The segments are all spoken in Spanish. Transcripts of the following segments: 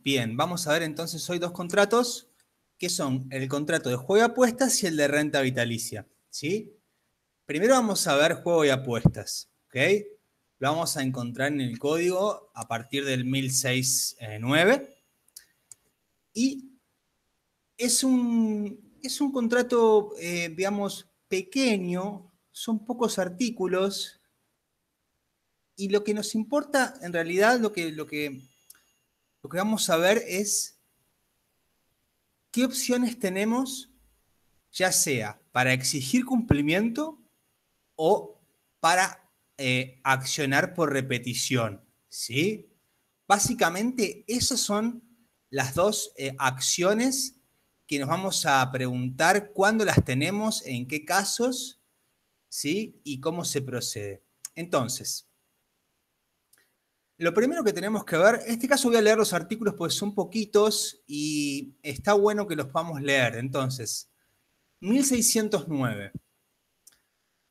Bien, vamos a ver entonces hoy dos contratos que son el contrato de juego y apuestas y el de renta vitalicia, ¿sí? Primero vamos a ver juego y apuestas, ¿ok? Lo vamos a encontrar en el código a partir del 1069 y es un contrato, digamos, pequeño, son pocos artículos y lo que nos importa en realidad, lo que vamos a ver es qué opciones tenemos, ya sea para exigir cumplimiento o para accionar por repetición, ¿sí? Básicamente, esas son las dos acciones que nos vamos a preguntar cuándo las tenemos, en qué casos, ¿sí? Y cómo se procede. Entonces, lo primero que tenemos que ver, en este caso voy a leer los artículos porque son poquitos y está bueno que los podamos leer. Entonces, 1609.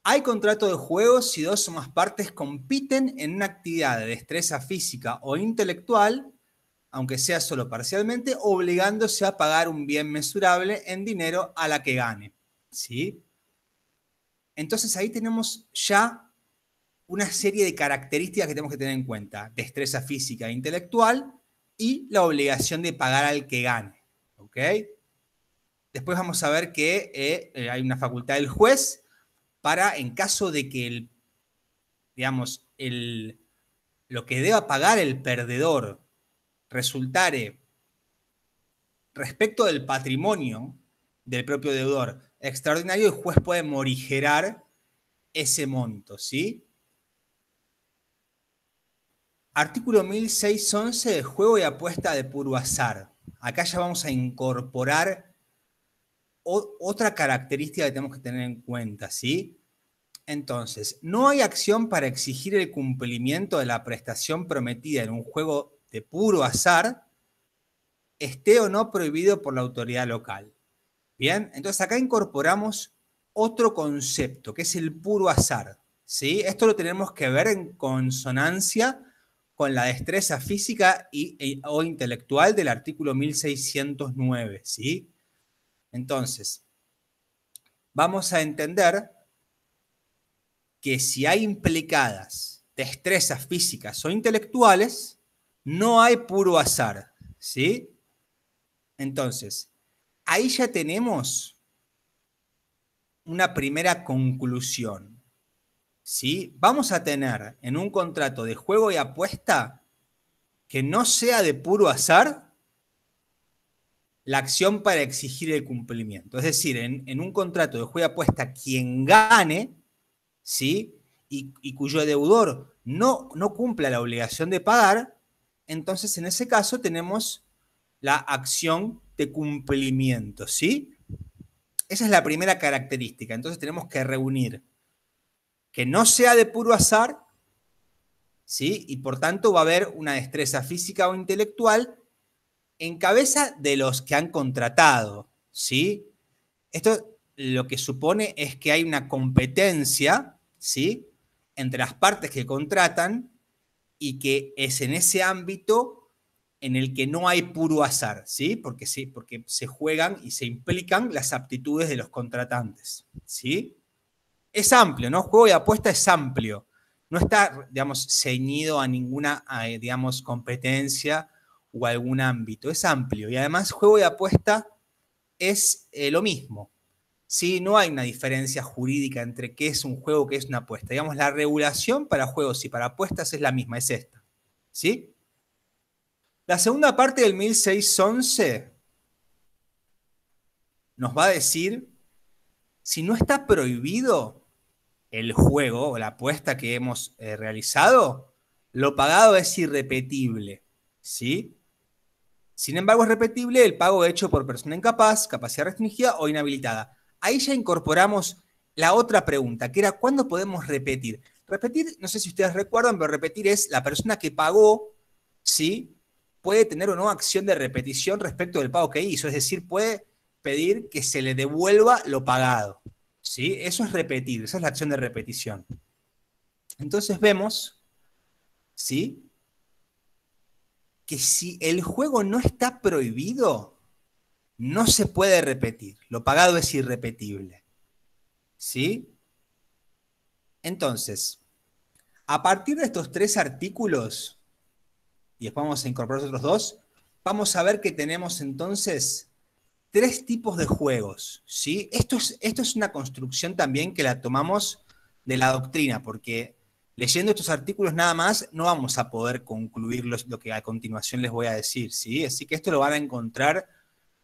Hay contrato de juego si dos o más partes compiten en una actividad de destreza física o intelectual, aunque sea solo parcialmente, obligándose a pagar un bien mesurable en dinero a la que gane. ¿Sí? Entonces ahí tenemos ya una serie de características que tenemos que tener en cuenta. Destreza física e intelectual y la obligación de pagar al que gane. ¿Ok? Después vamos a ver que hay una facultad del juez para, en caso de que digamos, lo que deba pagar el perdedor resultare respecto del patrimonio del propio deudor extraordinario, el juez puede morigerar ese monto, ¿sí? Artículo 1611 de juego y apuesta de puro azar. Acá ya vamos a incorporar otra característica que tenemos que tener en cuenta, ¿sí? Entonces, no hay acción para exigir el cumplimiento de la prestación prometida en un juego de puro azar, esté o no prohibido por la autoridad local. Bien, entonces acá incorporamos otro concepto, que es el puro azar. ¿Sí? Esto lo tenemos que ver en consonancia con la destreza física o intelectual del artículo 1609. ¿Sí? Entonces, vamos a entender que si hay implicadas destrezas físicas o intelectuales, no hay puro azar. ¿Sí? Entonces, ahí ya tenemos una primera conclusión. ¿Sí? Vamos a tener en un contrato de juego y apuesta que no sea de puro azar la acción para exigir el cumplimiento. Es decir, en un contrato de juego y apuesta, quien gane, ¿sí? Y cuyo deudor no cumpla la obligación de pagar, entonces en ese caso tenemos la acción de cumplimiento, ¿sí? Esa es la primera característica. Entonces tenemos que reunir que no sea de puro azar, ¿sí? Y por tanto va a haber una destreza física o intelectual en cabeza de los que han contratado, ¿sí? Esto lo que supone es que hay una competencia, ¿sí? Entre las partes que contratan y que es en ese ámbito en el que no hay puro azar, ¿sí? Porque se juegan y se implican las aptitudes de los contratantes, ¿sí? Es amplio, ¿no? Juego y apuesta es amplio. No está, digamos, ceñido a ninguna, digamos, competencia o algún ámbito. Es amplio. Y además, juego y apuesta es lo mismo. ¿Sí? No hay una diferencia jurídica entre qué es un juego y qué es una apuesta. Digamos, la regulación para juegos y para apuestas es la misma, es esta. ¿Sí? La segunda parte del 1611 nos va a decir si no está prohibido el juego o la apuesta que hemos realizado, lo pagado es irrepetible, ¿sí? Sin embargo, es repetible el pago hecho por persona incapaz, capacidad restringida o inhabilitada. Ahí ya incorporamos la otra pregunta, que era ¿cuándo podemos repetir? Repetir, no sé si ustedes recuerdan, pero repetir es la persona que pagó, ¿sí? Puede tener o no acción de repetición respecto del pago que hizo, es decir, puede pedir que se le devuelva lo pagado, ¿sí? Eso es repetir, esa es la acción de repetición. Entonces vemos, ¿sí? que si el juego no está prohibido, no se puede repetir. Lo pagado es irrepetible. ¿Sí? Entonces, a partir de estos 3 artículos, y después vamos a incorporar otros 2, vamos a ver que tenemos entonces 3 tipos de juegos. ¿Sí? Esto es una construcción también que la tomamos de la doctrina, porque leyendo estos artículos nada más no vamos a poder concluir lo que a continuación les voy a decir. ¿Sí? Así que esto lo van a encontrar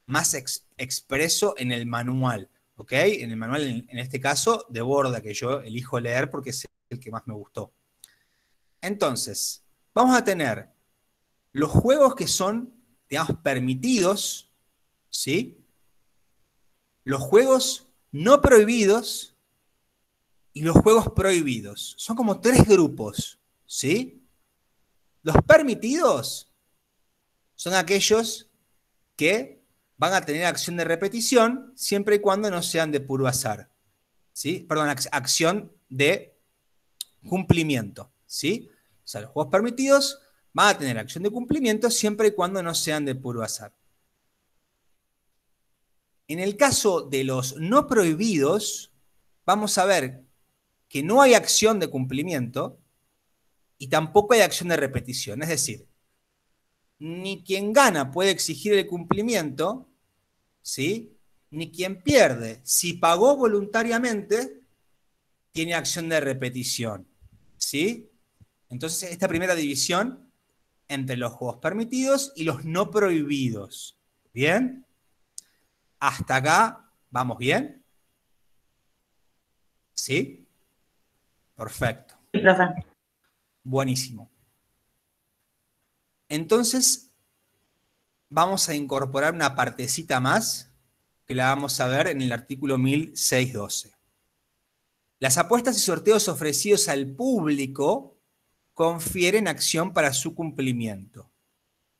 más expreso en el manual. ¿Ok? En el manual, en este caso, de Borda, que yo elijo leer porque es el que más me gustó. Entonces, vamos a tener los juegos que son, digamos, permitidos, ¿sí? Los juegos no prohibidos y los juegos prohibidos. Son como 3 grupos, ¿sí? Los permitidos son aquellos que van a tener acción de repetición siempre y cuando no sean de puro azar, ¿sí? Perdón, acción de cumplimiento, ¿sí? O sea, los juegos permitidos van a tener acción de cumplimiento siempre y cuando no sean de puro azar. En el caso de los no prohibidos, vamos a ver que no hay acción de cumplimiento y tampoco hay acción de repetición. Es decir, ni quien gana puede exigir el cumplimiento, ¿sí? Ni quien pierde, si pagó voluntariamente, tiene acción de repetición, ¿sí? Entonces, esta primera división entre los juegos permitidos y los no prohibidos. ¿Bien? Hasta acá, ¿vamos bien? ¿Sí? Perfecto. Sí, profe. Buenísimo. Entonces, vamos a incorporar una partecita más que la vamos a ver en el artículo 1612. Las apuestas y sorteos ofrecidos al público confieren acción para su cumplimiento.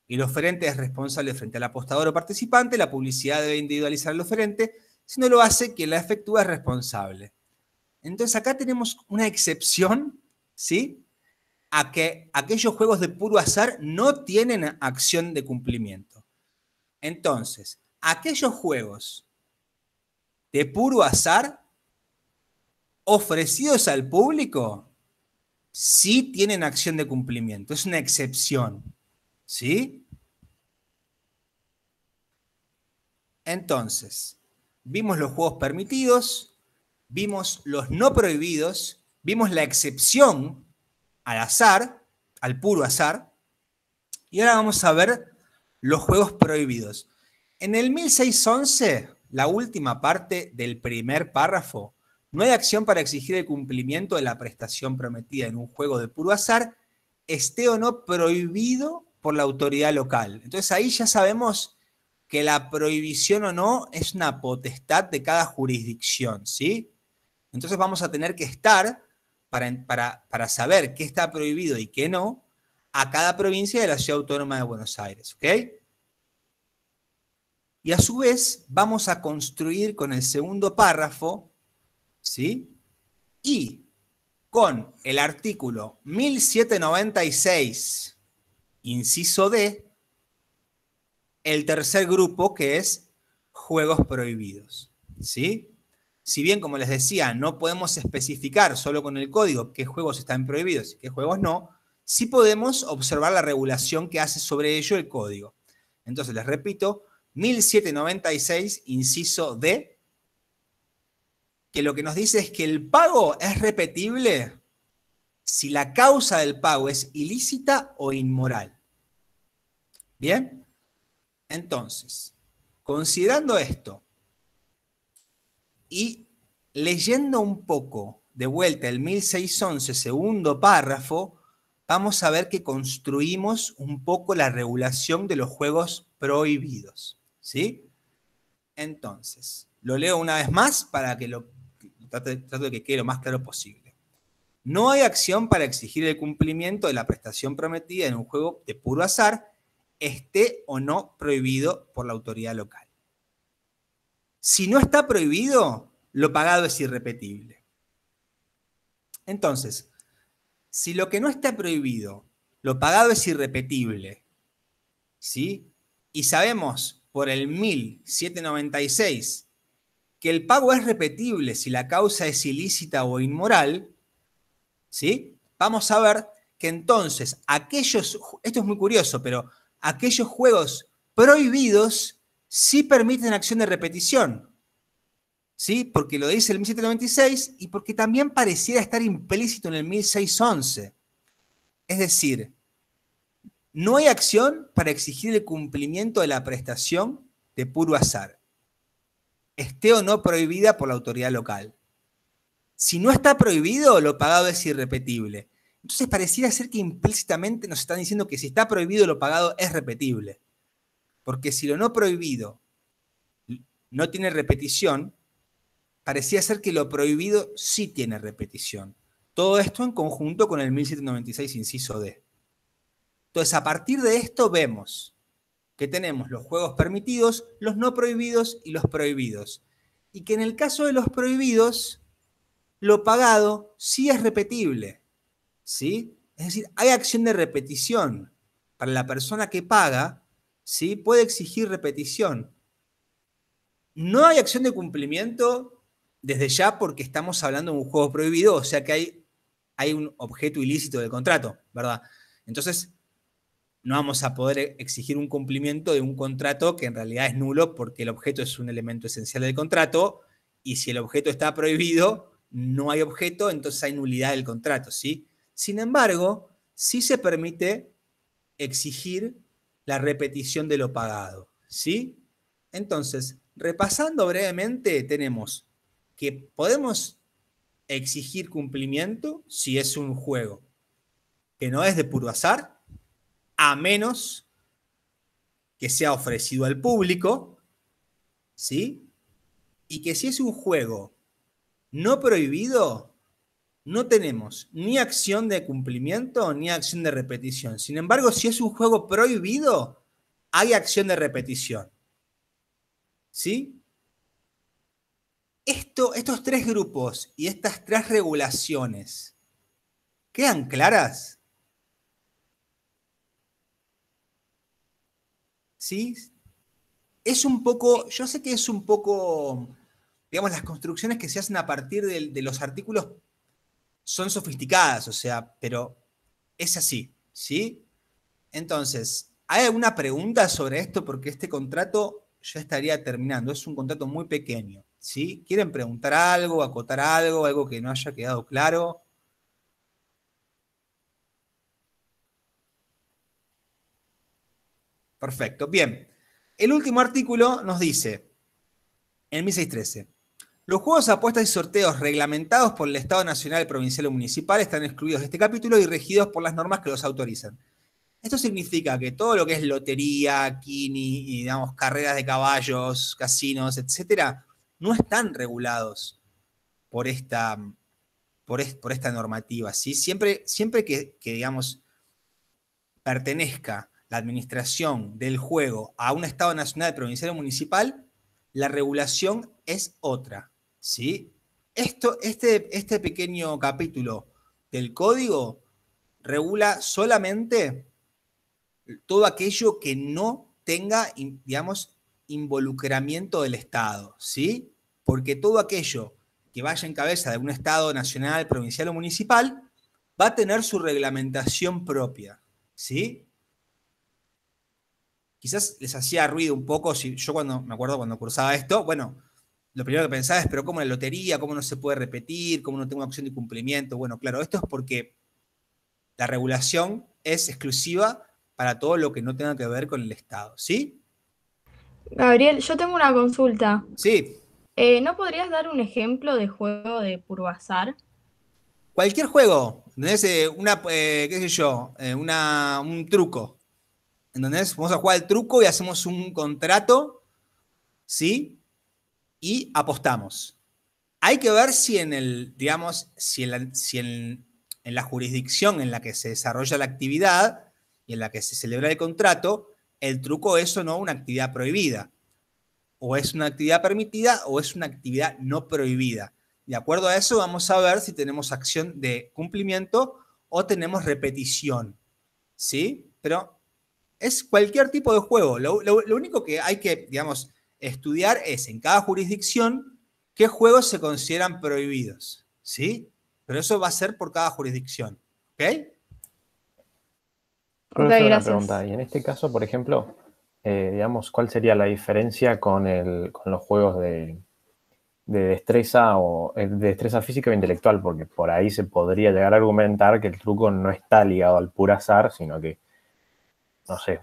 El oferente es responsable frente al apostador o participante. La publicidad debe individualizar al oferente. Si no lo hace, quien la efectúa es responsable. Entonces acá tenemos una excepción, ¿sí? A que aquellos juegos de puro azar no tienen acción de cumplimiento. Entonces, aquellos juegos de puro azar ofrecidos al público sí tienen acción de cumplimiento. Es una excepción, ¿sí? Entonces, vimos los juegos permitidos, vimos los no prohibidos, vimos la excepción al azar, al puro azar, y ahora vamos a ver los juegos prohibidos. En el 1611, la última parte del primer párrafo, no hay acción para exigir el cumplimiento de la prestación prometida en un juego de puro azar, esté o no prohibido por la autoridad local. Entonces ahí ya sabemos que la prohibición o no es una potestad de cada jurisdicción, ¿sí? Entonces vamos a tener que estar, para saber qué está prohibido y qué no, a cada provincia de la Ciudad Autónoma de Buenos Aires, ¿ok? Y a su vez vamos a construir con el segundo párrafo, ¿sí? Y con el artículo 1796, inciso D, el tercer grupo que es juegos prohibidos, ¿sí? Si bien, como les decía, no podemos especificar solo con el código qué juegos están prohibidos y qué juegos no, sí podemos observar la regulación que hace sobre ello el código. Entonces, les repito, 1796, inciso D, que lo que nos dice es que el pago es repetible si la causa del pago es ilícita o inmoral. ¿Bien? Entonces, considerando esto y leyendo un poco de vuelta el 1611, segundo párrafo, vamos a ver que construimos un poco la regulación de los juegos prohibidos, ¿sí? Entonces, lo leo una vez más para que trato de que quede lo más claro posible. No hay acción para exigir el cumplimiento de la prestación prometida en un juego de puro azar, esté o no prohibido por la autoridad local. Si no está prohibido, lo pagado es irrepetible. Entonces, si lo que no está prohibido, lo pagado es irrepetible, ¿sí? Y sabemos por el 1796 que el pago es repetible si la causa es ilícita o inmoral, ¿sí? Vamos a ver que entonces aquellos, esto es muy curioso, pero aquellos juegos prohibidos sí permiten acción de repetición, ¿sí? Porque lo dice el 1796 y porque también pareciera estar implícito en el 1611. Es decir, no hay acción para exigir el cumplimiento de la prestación de puro azar, esté o no prohibida por la autoridad local. Si no está prohibido, lo pagado es irrepetible. Entonces pareciera ser que implícitamente nos están diciendo que si está prohibido, lo pagado es repetible. Porque si lo no prohibido no tiene repetición, parecía ser que lo prohibido sí tiene repetición. Todo esto en conjunto con el 1796, inciso D. Entonces, a partir de esto vemos que tenemos los juegos permitidos, los no prohibidos y los prohibidos. Y que en el caso de los prohibidos, lo pagado sí es repetible, ¿sí? Es decir, hay acción de repetición. Para la persona que paga, ¿sí? Puede exigir repetición. No hay acción de cumplimiento desde ya porque estamos hablando de un juego prohibido, o sea que hay un objeto ilícito del contrato, ¿verdad? Entonces, no vamos a poder exigir un cumplimiento de un contrato que en realidad es nulo porque el objeto es un elemento esencial del contrato y si el objeto está prohibido, no hay objeto, entonces hay nulidad del contrato, ¿sí? Sin embargo, sí se permite exigir la repetición de lo pagado, ¿sí? Entonces, repasando brevemente, tenemos que podemos exigir cumplimiento si es un juego que no es de puro azar, a menos que sea ofrecido al público, ¿sí? Y que si es un juego no prohibido, no tenemos ni acción de cumplimiento ni acción de repetición. Sin embargo, si es un juego prohibido, hay acción de repetición, ¿sí? Estos tres grupos y estas tres regulaciones, ¿quedan claras? ¿Sí? Es un poco, yo sé que es un poco, digamos, las construcciones que se hacen a partir de los artículos son sofisticadas, o sea, pero es así, ¿sí? Entonces, ¿hay alguna pregunta sobre esto? Porque este contrato ya estaría terminando, es un contrato muy pequeño, ¿sí? ¿Quieren preguntar algo, acotar algo, algo que no haya quedado claro? Perfecto, bien. El último artículo nos dice, en 1613, los juegos, apuestas y sorteos reglamentados por el Estado Nacional, Provincial o Municipal están excluidos de este capítulo y regidos por las normas que los autorizan. Esto significa que todo lo que es lotería, quini, y, digamos, carreras de caballos, casinos, etcétera, no están regulados por esta, por esta normativa, ¿sí? Siempre que, digamos, pertenezca la administración del juego a un Estado nacional, provincial o municipal, la regulación es otra, ¿sí? Este pequeño capítulo del código regula solamente todo aquello que no tenga, digamos, involucramiento del Estado, ¿sí? Porque todo aquello que vaya en cabeza de un Estado nacional, provincial o municipal va a tener su reglamentación propia, ¿sí? Quizás les hacía ruido un poco, si yo cuando me acuerdo cuando cursaba esto, bueno, lo primero que pensaba es, pero ¿cómo la lotería? ¿Cómo no se puede repetir? ¿Cómo no tengo opción de cumplimiento? Bueno, claro, esto es porque la regulación es exclusiva para todo lo que no tenga que ver con el Estado, ¿sí? Gabriel, yo tengo una consulta. Sí, ¿No podrías dar un ejemplo de juego de puro azar? cualquier juego, ¿entendés? Qué sé yo, un truco, ¿entendés? Vamos a jugar al truco y hacemos un contrato, ¿sí? Y apostamos. Hay que ver si en el, digamos, en la jurisdicción en la que se desarrolla la actividad y en la que se celebra el contrato, el truco es o no una actividad prohibida. O es una actividad permitida o es una actividad no prohibida. De acuerdo a eso, vamos a ver si tenemos acción de cumplimiento o tenemos repetición. ¿Sí? Pero Es cualquier tipo de juego. Lo único que hay que, digamos, estudiar es en cada jurisdicción qué juegos se consideran prohibidos, ¿sí? Pero eso va a ser por cada jurisdicción, ¿ok? Ok, Profesor, una gracias. pregunta. Y en este caso, por ejemplo, digamos, ¿cuál sería la diferencia con los juegos de destreza o de destreza física o intelectual? Porque por ahí se podría llegar a argumentar que el truco no está ligado al puro azar, sino que, no sé,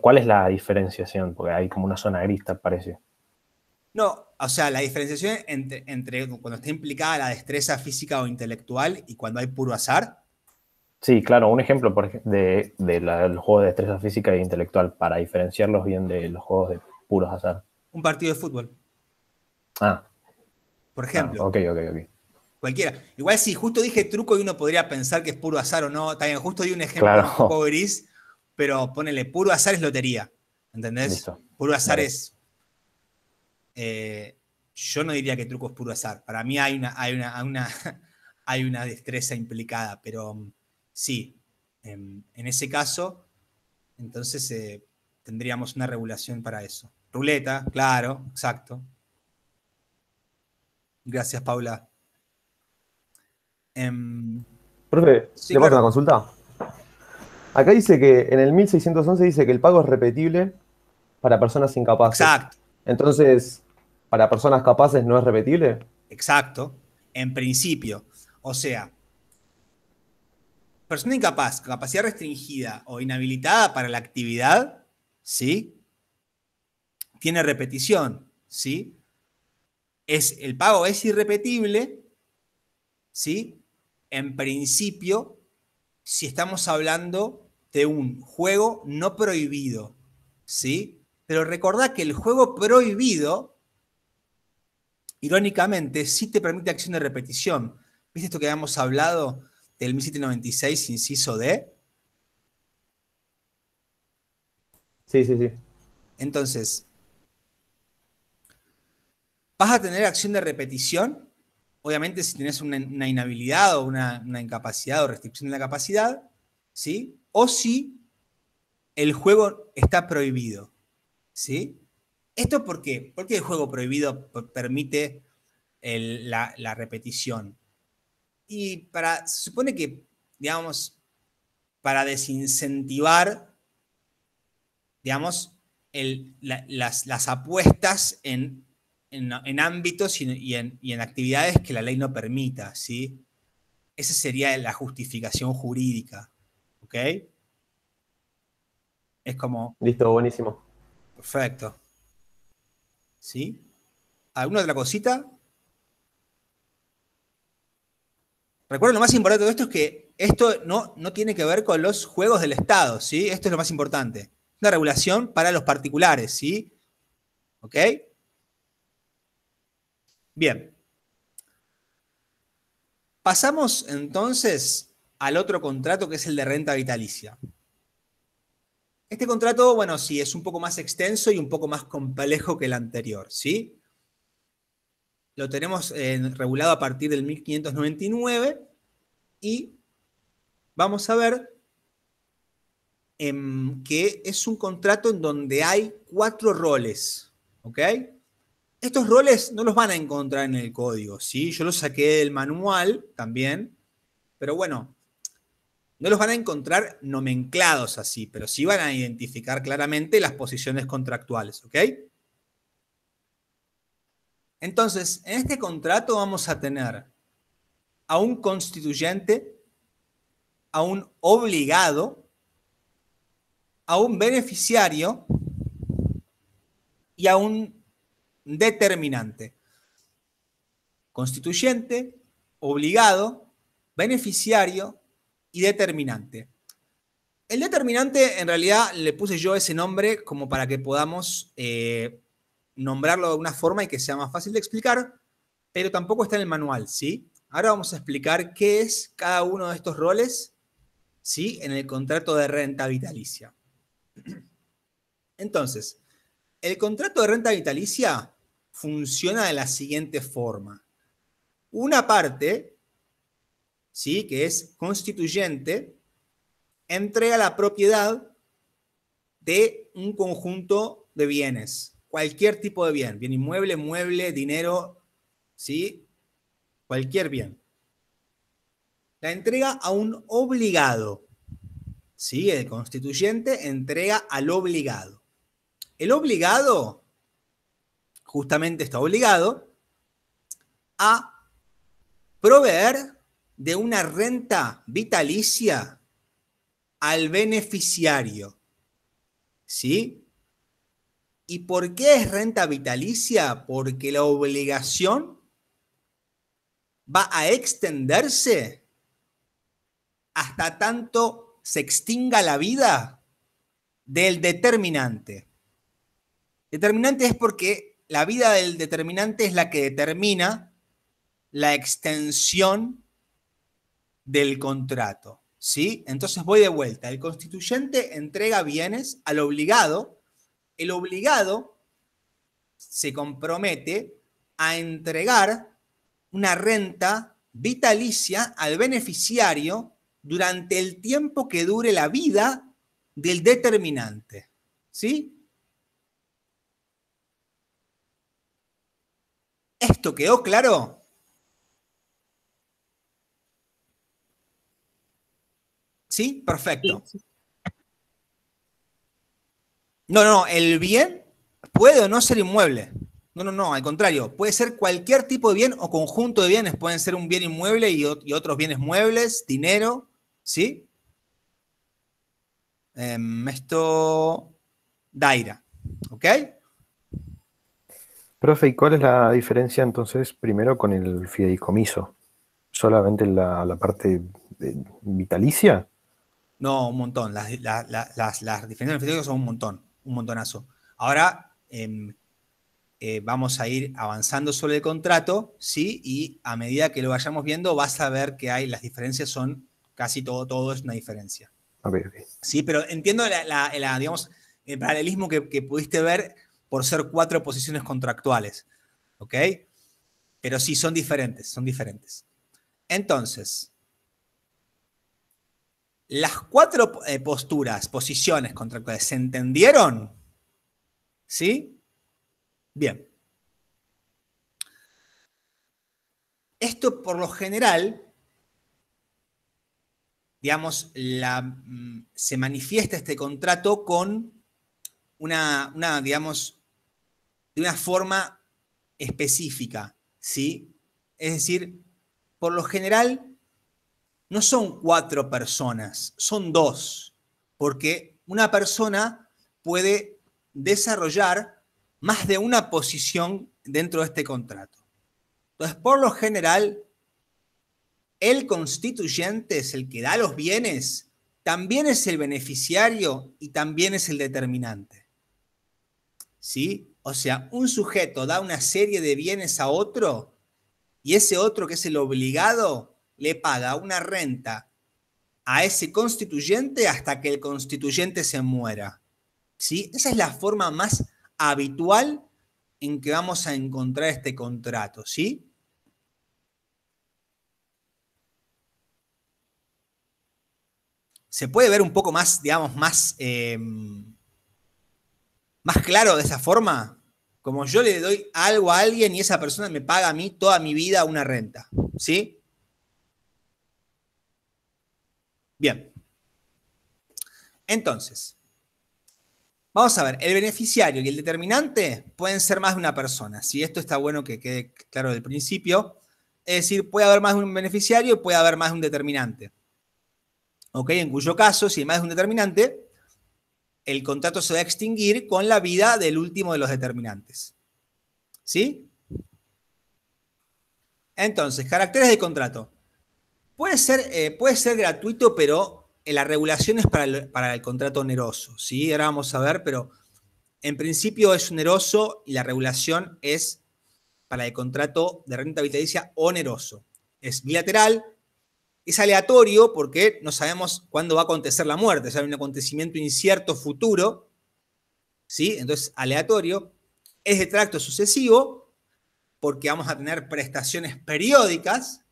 ¿cuál es la diferenciación? Porque hay como una zona gris, parece. No, o sea, la diferenciación entre cuando está implicada la destreza física o intelectual y cuando hay puro azar. Sí, claro, un ejemplo del juego de destreza física e intelectual para diferenciarlos bien de los juegos de puros azar. Un partido de fútbol, Ah, por ah, ejemplo. ok. Cualquiera. Igual si justo dije truco y uno podría pensar que es puro azar o no. También justo di un ejemplo un poco Claro, gris, pero ponele, puro azar es lotería. ¿Entendés? listo. Puro azar Vale. es. Yo no diría que truco es puro azar. Para mí hay una destreza implicada, pero sí, en ese caso, entonces tendríamos una regulación para eso. Ruleta, claro, exacto. Gracias, Paula. Profe, Sí, ¿le paso una claro. consulta? Acá dice que en el 1611 dice que el pago es repetible para personas incapaces. Exacto, Entonces, ¿para personas capaces no es repetible? exacto. En principio. O sea, persona incapaz, capacidad restringida o inhabilitada para la actividad, ¿sí? Tiene repetición, ¿sí? El pago es irrepetible, ¿sí? En principio, si estamos hablando de un juego no prohibido, ¿sí? Pero recordá que el juego prohibido, irónicamente, sí te permite acción de repetición. ¿Viste esto que habíamos hablado del 1796, inciso D? Sí, sí, sí. Entonces, vas a tener acción de repetición, obviamente si tienes una inhabilidad o una incapacidad o restricción de la capacidad, ¿sí? O si el juego está prohibido, ¿sí? ¿Esto por qué? Porque el juego prohibido permite la repetición. Y se supone que, digamos, para desincentivar, digamos, las apuestas en ámbitos y en actividades que la ley no permita, ¿sí? Esa sería la justificación jurídica, ¿ok? Es como, Listo, buenísimo. perfecto, ¿sí? ¿Alguna otra cosita? Recuerden, lo más importante de esto es que esto no tiene que ver con los juegos del Estado, ¿sí? Esto es lo más importante. Una regulación para los particulares, ¿sí? ¿Ok? Bien. Pasamos entonces al otro contrato que es el de renta vitalicia. Este contrato, bueno, sí, es un poco más extenso y un poco más complejo que el anterior, ¿sí? Lo tenemos regulado a partir del 1599 y vamos a ver que es un contrato en donde hay 4 roles, ¿ok? Estos roles no los van a encontrar en el código, ¿sí? Yo los saqué del manual también, pero bueno, no los van a encontrar nomenclados así, pero sí van a identificar claramente las posiciones contractuales, ¿ok? Entonces, en este contrato vamos a tener a un constituyente, a un obligado, a un beneficiario y a un determinante. Constituyente, obligado, beneficiario y determinante. El determinante, en realidad, le puse yo ese nombre como para que podamos nombrarlo de una forma y que sea más fácil de explicar, pero tampoco está en el manual, ¿sí? Ahora vamos a explicar qué es cada uno de estos roles, ¿sí? En el contrato de renta vitalicia. Entonces, el contrato de renta vitalicia funciona de la siguiente forma. Una parte, ¿sí? Que es constituyente, entrega la propiedad ante un conjunto de bienes, cualquier tipo de bien inmueble, mueble, dinero, ¿sí? Cualquier bien. La entrega a un obligado, ¿sí? El constituyente entrega al obligado. El obligado justamente está obligado a proveer de una renta vitalicia al beneficiario, ¿sí? ¿Y por qué es renta vitalicia? Porque la obligación va a extenderse hasta tanto se extinga la vida del determinante. Determinante es porque la vida del determinante es la que determina la extensión del contrato, ¿sí? Entonces voy de vuelta. El constituyente entrega bienes al obligado. El obligado se compromete a entregar una renta vitalicia al beneficiario durante el tiempo que dure la vida del determinante, ¿sí? ¿Esto quedó claro? ¿Sí? Perfecto. Sí. No, el bien puede o no ser inmueble. No, al contrario, puede ser cualquier tipo de bien o conjunto de bienes. Pueden ser un bien inmueble y otros bienes muebles, dinero, ¿sí? Esto, Daira, ¿ok? Profe, ¿y cuál es la diferencia entonces primero con el fideicomiso? ¿Solamente la parte vitalicia? No, un montón. Las diferencias del fideicomiso son un montonazo. Ahora vamos a ir avanzando sobre el contrato, ¿sí? Y a medida que lo vayamos viendo, vas a ver que las diferencias son casi todo es una diferencia. Okay. Sí, pero entiendo digamos, el paralelismo que pudiste ver por ser 4 posiciones contractuales, ¿ok? Pero sí, son diferentes. Entonces, las 4 posiciones contractuales, ¿se entendieron? ¿Sí? Bien. Esto por lo general, digamos, se manifiesta este contrato con digamos, de una forma específica, ¿sí? Es decir, por lo general no son 4 personas, son 2, porque una persona puede desarrollar más de una posición dentro de este contrato. Entonces, por lo general, el constituyente es el que da los bienes, también es el beneficiario y también es el determinante. ¿Sí? O sea, un sujeto da una serie de bienes a otro y ese otro, que es el obligado, le paga una renta a ese constituyente hasta que el constituyente se muera. ¿Sí? Esa es la forma más habitual en que vamos a encontrar este contrato, ¿sí? ¿Se puede ver un poco más, digamos, más claro de esa forma? Como yo le doy algo a alguien y esa persona me paga a mí toda mi vida una renta, ¿sí? Bien. Entonces, vamos a ver, el beneficiario y el determinante pueden ser más de una persona, ¿sí? Esto está bueno que quede claro del principio. Es decir, puede haber más de un beneficiario y puede haber más de un determinante. ¿Ok? En cuyo caso, si hay más de un determinante, el contrato se va a extinguir con la vida del último de los determinantes. ¿Sí? Entonces, caracteres de contrato. Puede ser gratuito, pero la regulación es para el contrato oneroso. ¿Sí? Ahora vamos a ver, pero en principio es oneroso y la regulación es para el contrato de renta vitalicia oneroso. Es bilateral, es aleatorio porque no sabemos cuándo va a acontecer la muerte, es un acontecimiento incierto futuro, ¿sí? Entonces, aleatorio. Es de tracto sucesivo porque vamos a tener prestaciones periódicas,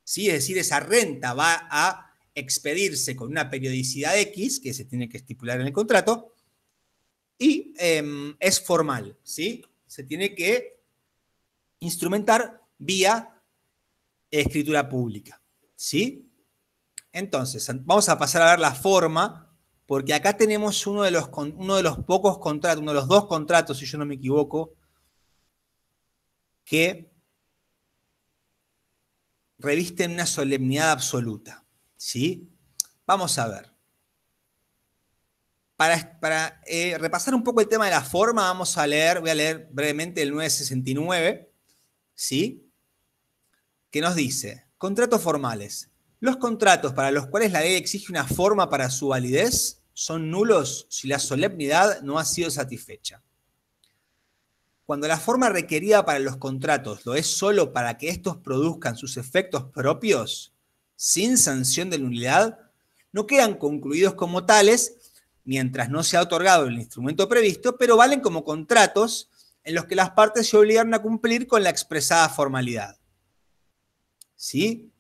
¿sí? Es decir, esa renta va a expedirse con una periodicidad X que se tiene que estipular en el contrato. y es formal, ¿sí? Se tiene que instrumentar vía escritura pública, ¿sí? Entonces, vamos a pasar a ver la forma, porque acá tenemos uno de los pocos contratos, uno de los 2 contratos, si yo no me equivoco, que revisten una solemnidad absoluta, ¿sí? Vamos a ver. Para repasar un poco el tema de la forma, voy a leer brevemente el 969, ¿sí? Que nos dice, contratos formales. Los contratos para los cuales la ley exige una forma para su validez son nulos si la solemnidad no ha sido satisfecha. Cuando la forma requerida para los contratos lo es solo para que estos produzcan sus efectos propios, sin sanción de nulidad, no quedan concluidos como tales mientras no se ha otorgado el instrumento previsto, pero valen como contratos en los que las partes se obligan a cumplir con la expresada formalidad. ¿Sí?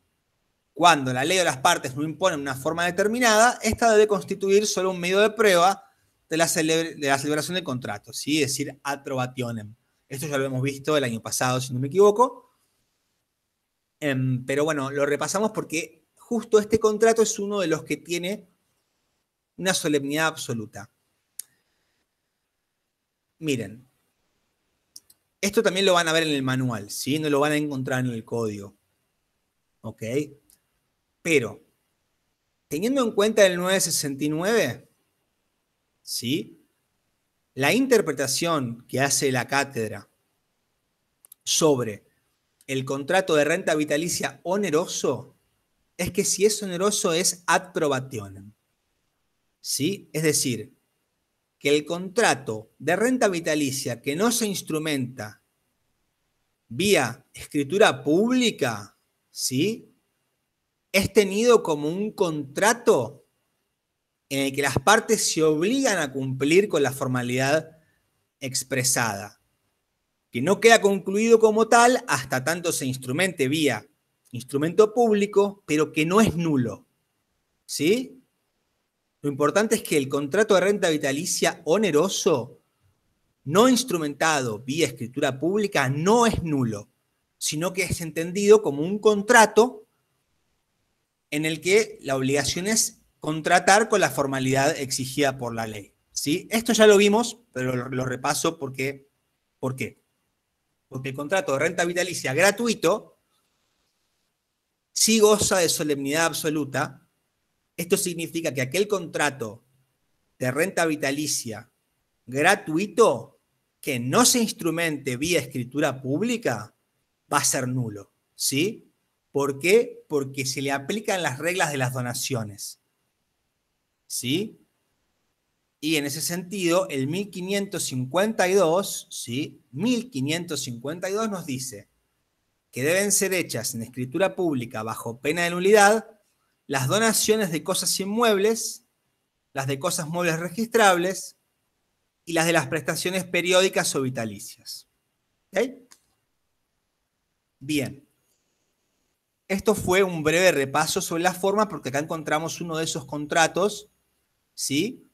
Cuando la ley o las partes no imponen una forma determinada, esta debe constituir solo un medio de prueba de la celebración del contrato, ¿sí? Es decir, approbationem. Esto ya lo hemos visto el año pasado, si no me equivoco. Pero bueno, lo repasamos porque justo este contrato es uno de los que tiene una solemnidad absoluta. Miren, esto también lo van a ver en el manual, ¿sí? No lo van a encontrar en el código. ¿Ok? Pero, teniendo en cuenta el 969, ¿sí? La interpretación que hace la cátedra sobre el contrato de renta vitalicia oneroso es que si es oneroso es ad probationem, ¿sí? Es decir, que el contrato de renta vitalicia que no se instrumenta vía escritura pública, ¿sí? Es tenido como un contrato en el que las partes se obligan a cumplir con la formalidad expresada, que no queda concluido como tal hasta tanto se instrumente vía instrumento público, pero que no es nulo, ¿sí? Lo importante es que el contrato de renta vitalicia oneroso, no instrumentado vía escritura pública, no es nulo, sino que es entendido como un contrato en el que la obligación es contratar con la formalidad exigida por la ley, ¿sí? Esto ya lo vimos, pero lo repaso porque, ¿por qué? Porque el contrato de renta vitalicia gratuito sí goza de solemnidad absoluta. Esto significa que aquel contrato de renta vitalicia gratuito que no se instrumente vía escritura pública va a ser nulo, ¿sí? ¿Por qué? Porque se le aplican las reglas de las donaciones, ¿sí? Y en ese sentido, el 1552, ¿sí? 1552 nos dice que deben ser hechas en escritura pública bajo pena de nulidad las donaciones de cosas inmuebles, las de cosas muebles registrables y las de las prestaciones periódicas o vitalicias. ¿Ok? Bien. Esto fue un breve repaso sobre la forma porque acá encontramos uno de esos contratos, ¿sí?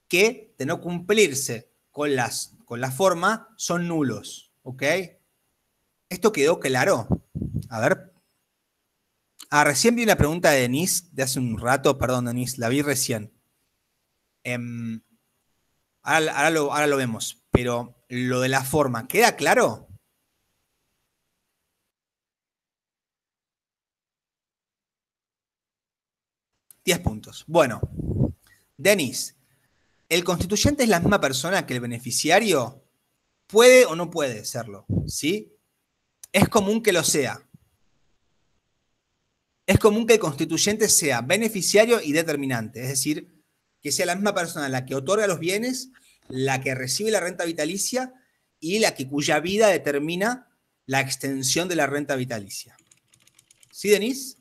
Que de no cumplirse con la forma son nulos. ¿Ok? ¿Esto quedó claro? A ver. Recién vi una pregunta de Denise de hace un rato, perdón Denise, la vi recién. Ahora lo vemos, pero lo de la forma, ¿queda claro? $10 puntos. Bueno, Denise, ¿el constituyente es la misma persona que el beneficiario? ¿Puede o no puede serlo? ¿Sí? Es común que lo sea. Es común que el constituyente sea beneficiario y determinante, es decir, que sea la misma persona la que otorga los bienes, la que recibe la renta vitalicia y la cuya vida determina la extensión de la renta vitalicia. ¿Sí, Denise?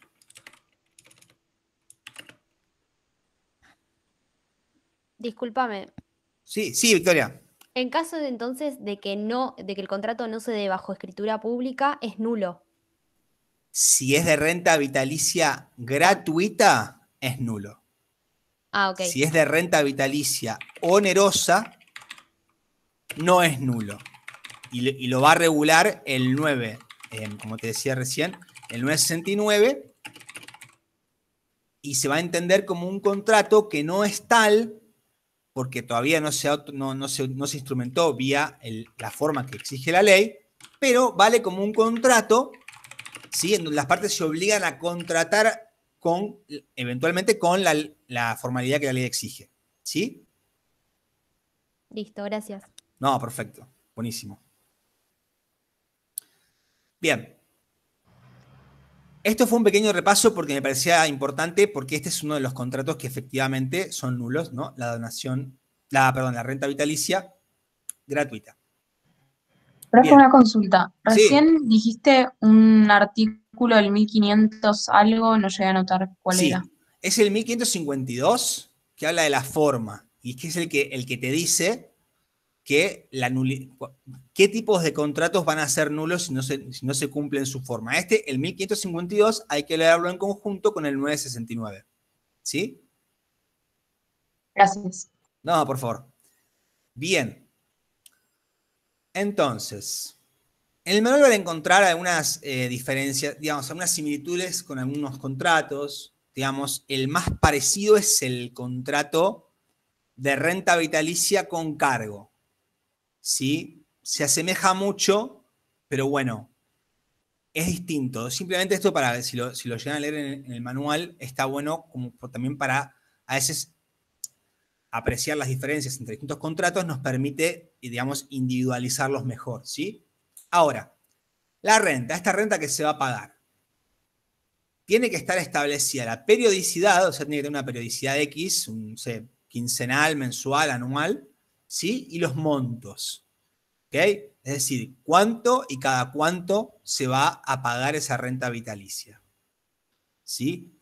Discúlpame. Sí, Victoria. En caso de entonces de que el contrato no se dé bajo escritura pública, es nulo. Si es de renta vitalicia gratuita, es nulo. Ah, ok. Si es de renta vitalicia onerosa, no es nulo. Y lo va a regular el 9, como te decía recién, el 969, y se va a entender como un contrato que no es tal, porque todavía no se instrumentó vía la forma que exige la ley, pero vale como un contrato, ¿sí? En donde las partes se obligan a contratar eventualmente con la formalidad que la ley exige. ¿Sí? Listo, gracias. No, perfecto. Buenísimo. Bien. Esto fue un pequeño repaso porque me parecía importante, porque este es uno de los contratos que efectivamente son nulos, ¿no? La renta vitalicia gratuita. Profe, Bien. una consulta. Sí, Recién dijiste un artículo del 1500 algo, no llegué a anotar cuál era. sí. Es el 1552 que habla de la forma y que es el que te dice que qué tipos de contratos van a ser nulos si no se cumplen su forma. El 1552, hay que leerlo en conjunto con el 969. ¿Sí? Gracias. No, por favor. Bien. Entonces, en el manual van a encontrar algunas diferencias, digamos, algunas similitudes con algunos contratos. Digamos, el más parecido es el contrato de renta vitalicia con cargo. ¿Sí? Se asemeja mucho, pero bueno, es distinto. Simplemente esto para, si lo llegan a leer en el manual, está bueno como también para a veces apreciar las diferencias entre distintos contratos, nos permite, digamos, individualizarlos mejor, ¿sí? Ahora, esta renta que se va a pagar, tiene que estar establecida la periodicidad, o sea, tiene que tener una periodicidad X, no sé, quincenal, mensual, anual, ¿sí? Y los montos, ¿ok? Es decir, cuánto y cada cuánto se va a pagar esa renta vitalicia, ¿sí?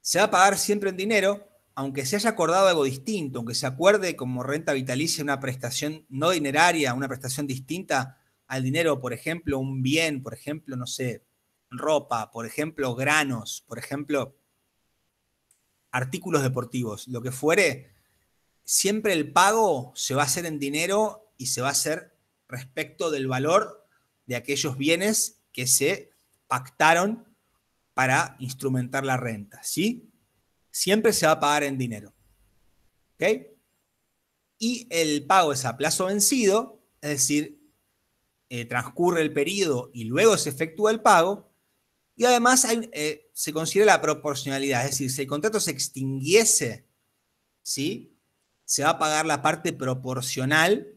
Se va a pagar siempre en dinero, aunque se haya acordado algo distinto, aunque se acuerde como renta vitalicia una prestación no dineraria, una prestación distinta al dinero, por ejemplo, un bien, por ejemplo, no sé, ropa, por ejemplo, granos, por ejemplo, artículos deportivos, lo que fuere, siempre el pago se va a hacer en dinero y se va a hacer respecto del valor de aquellos bienes que se pactaron para instrumentar la renta, ¿sí? Siempre se va a pagar en dinero, ¿ok? Y el pago es a plazo vencido, es decir, transcurre el periodo y luego se efectúa el pago, y además se considera la proporcionalidad, es decir, si el contrato se extinguiese, ¿sí? Se va a pagar la parte proporcional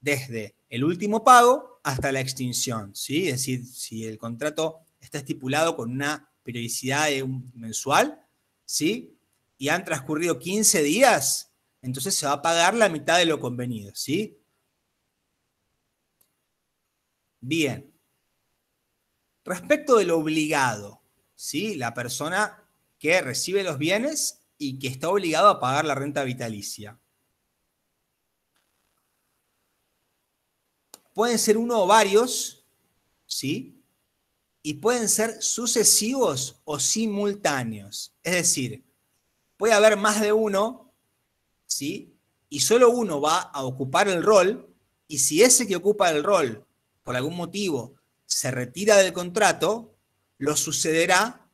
desde el último pago hasta la extinción, ¿sí? Es decir, si el contrato está estipulado con una periodicidad mensual, ¿sí? Y han transcurrido 15 días, entonces se va a pagar la mitad de lo convenido, ¿sí? Bien. Respecto del obligado, ¿sí? La persona que recibe los bienes y que está obligado a pagar la renta vitalicia. Pueden ser uno o varios, ¿sí? Y pueden ser sucesivos o simultáneos. Es decir, puede haber más de uno, ¿sí? Y solo uno va a ocupar el rol, y si ese que ocupa el rol, por algún motivo, se retira del contrato, lo sucederá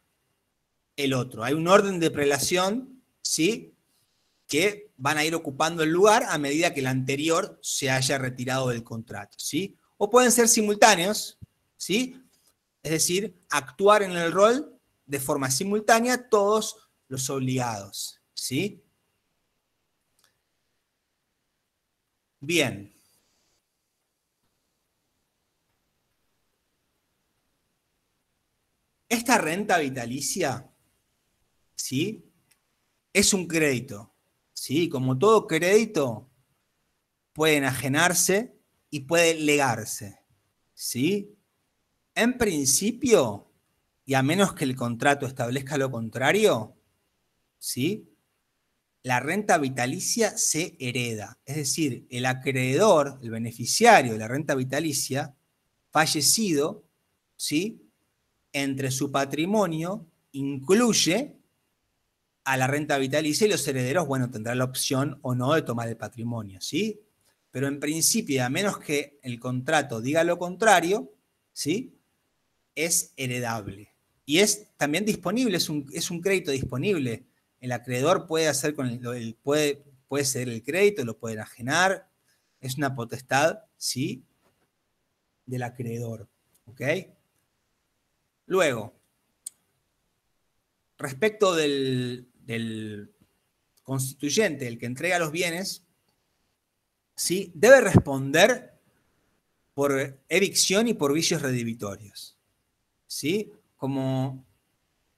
el otro. Hay un orden de prelación, ¿sí? Que van a ir ocupando el lugar a medida que el anterior se haya retirado del contrato, ¿sí? O pueden ser simultáneos, ¿sí? Es decir, actuar en el rol de forma simultánea todos los obligados, ¿sí? Bien. Esta renta vitalicia, ¿sí? Es un crédito, ¿sí? Como todo crédito, puede enajenarse y puede legarse, ¿sí? En principio, y a menos que el contrato establezca lo contrario, ¿sí? La renta vitalicia se hereda. Es decir, el acreedor, el beneficiario de la renta vitalicia, fallecido, ¿sí? Entre su patrimonio incluye a la renta vitalicia y los herederos, bueno, tendrán la opción o no de tomar el patrimonio, ¿sí? pero en principio, a menos que el contrato diga lo contrario, ¿sí? Es heredable. Y es también disponible, es un crédito disponible. El acreedor puede hacer puede ceder el crédito, lo puede enajenar. Es una potestad, ¿sí? Del acreedor. ¿Ok? Luego, respecto del constituyente, el que entrega los bienes, ¿sí? Debe responder por evicción y por vicios redimitorios. ¿Sí? Como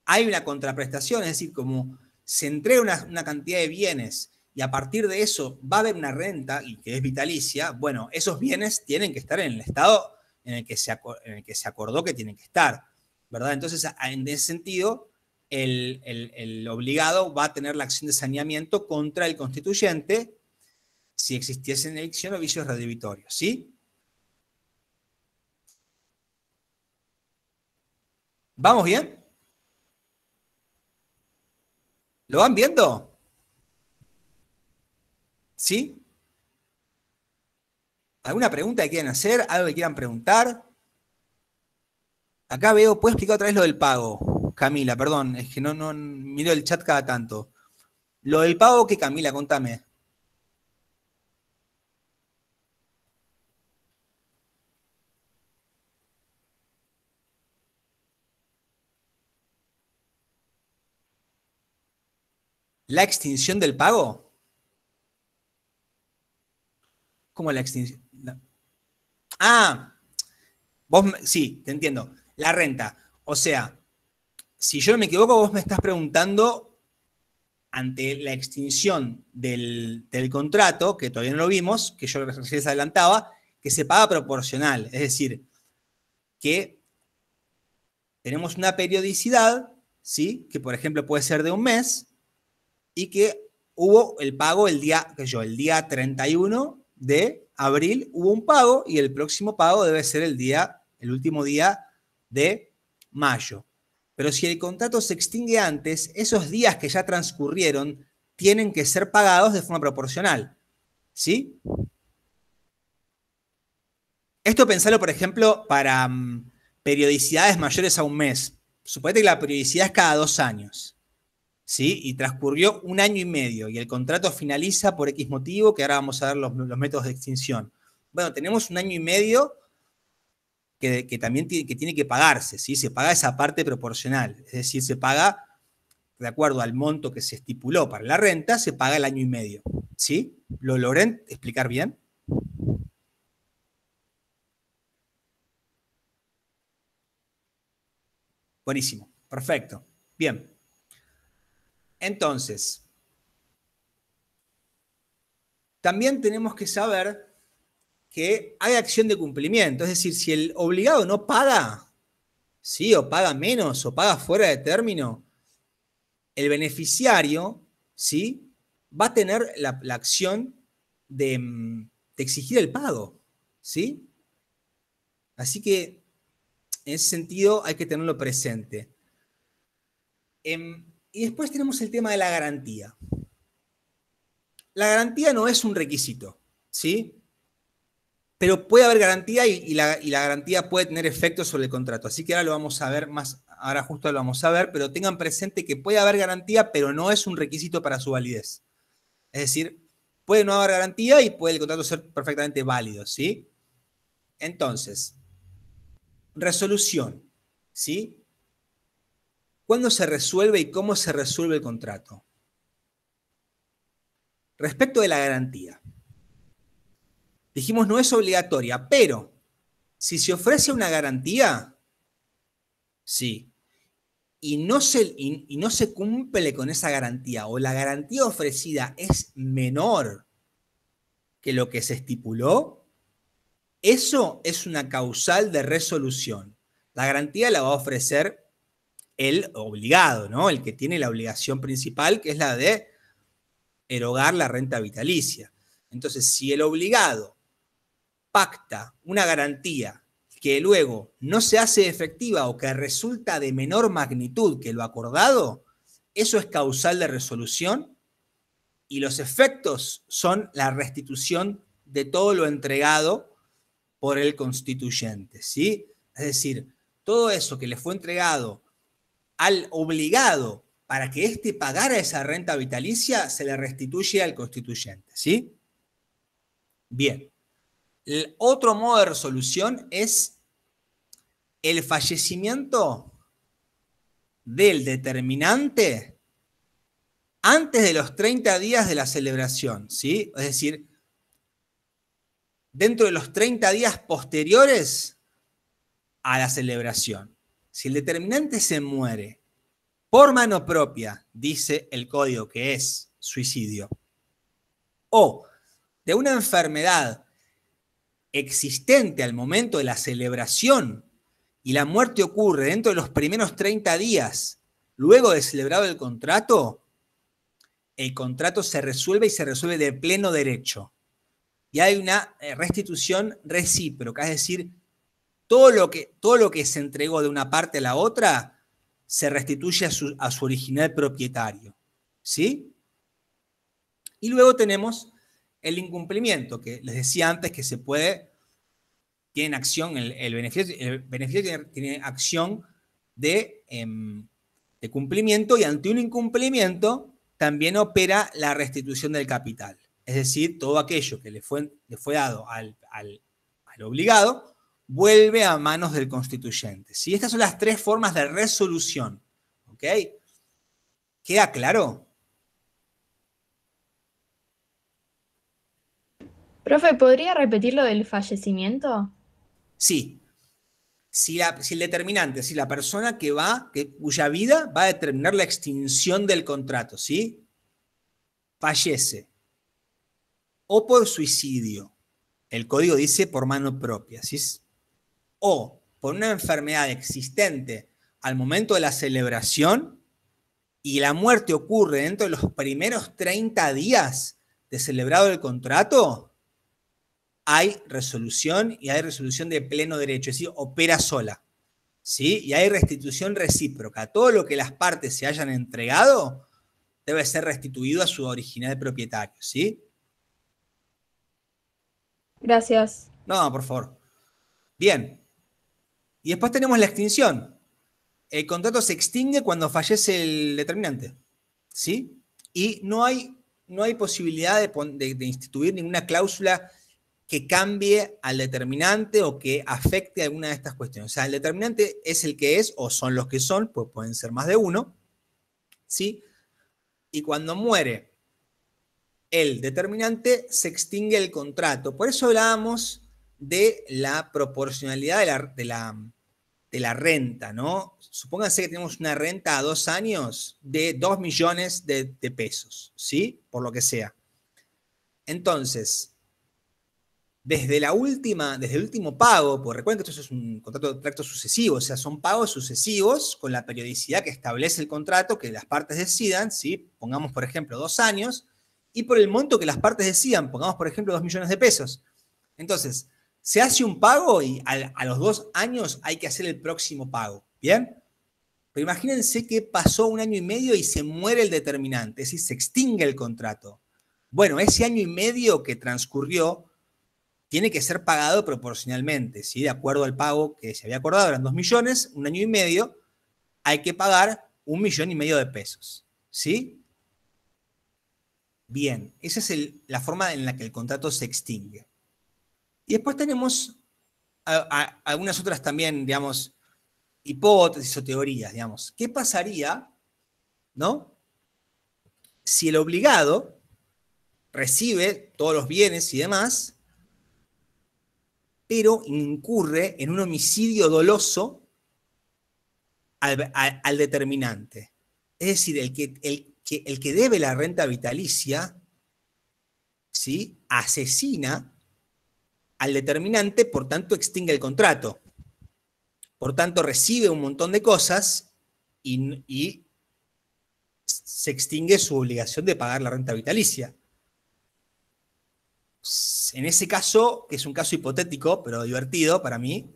hay una contraprestación, es decir, como se entrega una cantidad de bienes y a partir de eso va a haber una renta, y que es vitalicia, bueno, esos bienes tienen que estar en el estado en el que se acordó que tienen que estar, ¿verdad? Entonces, en ese sentido, el obligado va a tener la acción de saneamiento contra el constituyente si existiese en evicción o vicios redimitorios, ¿sí? ¿Vamos bien? ¿Lo van viendo? ¿Sí? ¿Alguna pregunta que quieran hacer? ¿Algo que quieran preguntar? Acá veo, ¿puedo explicar otra vez lo del pago? Camila, perdón, es que no miro el chat cada tanto. Lo del pago, ¿qué, Camila? Contame. ¿La extinción del pago? ¿Cómo la extinción? Ah, sí, te entiendo. La renta. O sea, si yo no me equivoco, vos me estás preguntando ante la extinción del contrato, que todavía no lo vimos, que yo les adelantaba, que se paga proporcional. Es decir, que tenemos una periodicidad, ¿sí? Que por ejemplo puede ser de un mes, y que hubo el pago el día 31 de abril, hubo un pago, y el próximo pago debe ser el último día de mayo. Pero si el contrato se extingue antes, esos días que ya transcurrieron tienen que ser pagados de forma proporcional. ¿Sí? Esto pensarlo, por ejemplo, para periodicidades mayores a un mes. Suponete que la periodicidad es cada 2 años. ¿Sí? Y transcurrió 1 año y medio y el contrato finaliza por X motivo, que ahora vamos a ver los métodos de extinción. Bueno, tenemos 1 año y medio que también tiene que pagarse, ¿sí? Se paga esa parte proporcional, es decir, se paga de acuerdo al monto que se estipuló para la renta, se paga el 1 año y medio, ¿sí? ¿Lo logré explicar bien? Buenísimo, perfecto, bien. Entonces, también tenemos que saber que hay acción de cumplimiento, es decir, si el obligado no paga, ¿sí? O paga menos, o paga fuera de término, el beneficiario, ¿sí? Va a tener la acción de exigir el pago, ¿sí? Así que, en ese sentido, hay que tenerlo presente. Y después tenemos el tema de la garantía. La garantía no es un requisito, ¿sí? Pero puede haber garantía y la garantía puede tener efectos sobre el contrato. Así que ahora lo vamos a ver más, ahora justo lo vamos a ver, pero tengan presente que puede haber garantía, pero no es un requisito para su validez. Es decir, puede no haber garantía y puede el contrato ser perfectamente válido, ¿sí? Entonces, resolución, ¿sí? ¿Cuándo se resuelve y cómo se resuelve el contrato? Respecto de la garantía. Dijimos, no es obligatoria, pero si se ofrece una garantía, sí, y no se cumple con esa garantía, o la garantía ofrecida es menor que lo que se estipuló, eso es una causal de resolución. La garantía la va a ofrecer el obligado, ¿no? El que tiene la obligación principal, que es la de erogar la renta vitalicia. Entonces, si el obligado pacta una garantía que luego no se hace efectiva o que resulta de menor magnitud que lo acordado, eso es causal de resolución y los efectos son la restitución de todo lo entregado por el constituyente, ¿sí? Es decir, todo eso que le fue entregado al obligado para que éste pagara esa renta vitalicia, se le restituye al constituyente, ¿sí? Bien. El otro modo de resolución es el fallecimiento del determinante antes de los 30 días de la celebración, ¿sí? Es decir, dentro de los 30 días posteriores a la celebración. Si el determinante se muere por mano propia, dice el código que es suicidio, o de una enfermedad existente al momento de la celebración y la muerte ocurre dentro de los primeros 30 días luego de celebrado el contrato se resuelve y se resuelve de pleno derecho. Y hay una restitución recíproca, es decir, todo lo que se entregó de una parte a la otra se restituye a su original propietario, ¿sí? Y luego tenemos el incumplimiento, que les decía antes que se puede, tiene acción, el beneficio tiene acción de cumplimiento, y ante un incumplimiento también opera la restitución del capital. Es decir, todo aquello que le fue dado al obligado vuelve a manos del constituyente, ¿sí? Estas son las tres formas de resolución, ¿ok? ¿Queda claro? Profe, ¿podría repetir lo del fallecimiento? Sí. Si el determinante, si la persona cuya vida va a determinar la extinción del contrato, ¿sí? Fallece o por suicidio, el código dice por mano propia, ¿sí? O por una enfermedad existente al momento de la celebración y la muerte ocurre dentro de los primeros 30 días de celebrado el contrato, hay resolución, y hay resolución de pleno derecho, es decir, opera sola, ¿sí? Y hay restitución recíproca. Todo lo que las partes se hayan entregado debe ser restituido a su original propietario, ¿sí? Gracias. No, por favor. Bien. Y después tenemos la extinción. El contrato se extingue cuando fallece el determinante, ¿sí? Y no hay posibilidad de instituir ninguna cláusula que cambie al determinante o que afecte alguna de estas cuestiones. O sea, el determinante es el que es, o son los que son, pues pueden ser más de uno, ¿sí? Y cuando muere el determinante, se extingue el contrato. Por eso hablábamos de la proporcionalidad de la renta, ¿no? Supónganse que tenemos una renta a 2 años de 2 millones de pesos, ¿sí? Por lo que sea. Entonces, desde el último pago, porque recuerden que esto es un contrato de tracto sucesivo, o sea, son pagos sucesivos con la periodicidad que establece el contrato, que las partes decidan, ¿sí? Pongamos, por ejemplo, 2 años, y por el monto que las partes decidan, pongamos, por ejemplo, 2 millones de pesos. Entonces, se hace un pago y a los 2 años hay que hacer el próximo pago, ¿bien? Pero imagínense que pasó 1 año y medio y se muere el determinante, es decir, se extingue el contrato. Bueno, ese año y medio que transcurrió tiene que ser pagado proporcionalmente, ¿sí? De acuerdo al pago que se había acordado, eran 2 millones, 1 año y medio, hay que pagar 1,5 millones de pesos, ¿sí? Bien, esa es la forma en la que el contrato se extingue. Y después tenemos algunas otras también, digamos, hipótesis o teorías, digamos. ¿Qué pasaría, ¿no? Si el obligado recibe todos los bienes y demás, pero incurre en un homicidio doloso al determinante? Es decir, el que debe la renta vitalicia, ¿sí? Asesina al determinante, por tanto extingue el contrato. Por tanto, recibe un montón de cosas y se extingue su obligación de pagar la renta vitalicia. En ese caso, que es un caso hipotético, pero divertido para mí,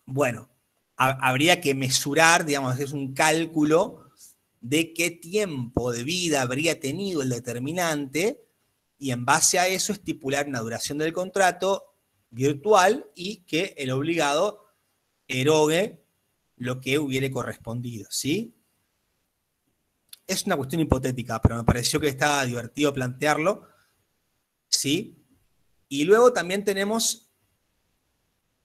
bueno, habría que mesurar, digamos, es un cálculo de qué tiempo de vida habría tenido el determinante y en base a eso estipular una duración del contrato virtual y que el obligado erogue lo que hubiere correspondido, ¿sí? Es una cuestión hipotética, pero me pareció que estaba divertido plantearlo, ¿sí? Y luego también tenemos,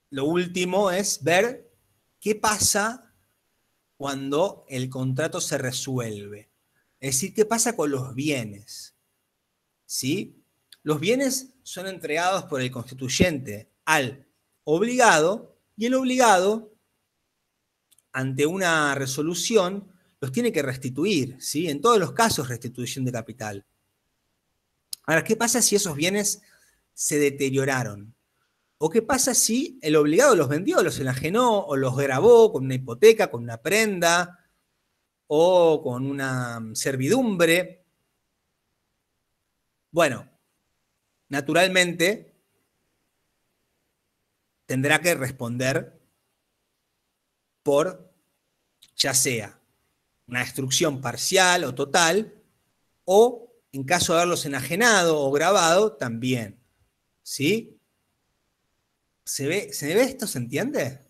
lo último es ver qué pasa cuando el contrato se resuelve. Es decir, qué pasa con los bienes, ¿sí? Los bienes son entregados por el constituyente al obligado y el obligado, ante una resolución, los tiene que restituir, ¿sí? En todos los casos, restitución de capital. Ahora, ¿qué pasa si esos bienes se deterioraron? ¿O qué pasa si el obligado los vendió, los enajenó o los grabó con una hipoteca, con una prenda o con una servidumbre? Bueno, naturalmente tendrá que responder por ya sea una destrucción parcial o total, o en caso de haberlos enajenado o grabado, también. ¿Sí? ¿Se ve esto? ¿Se entiende?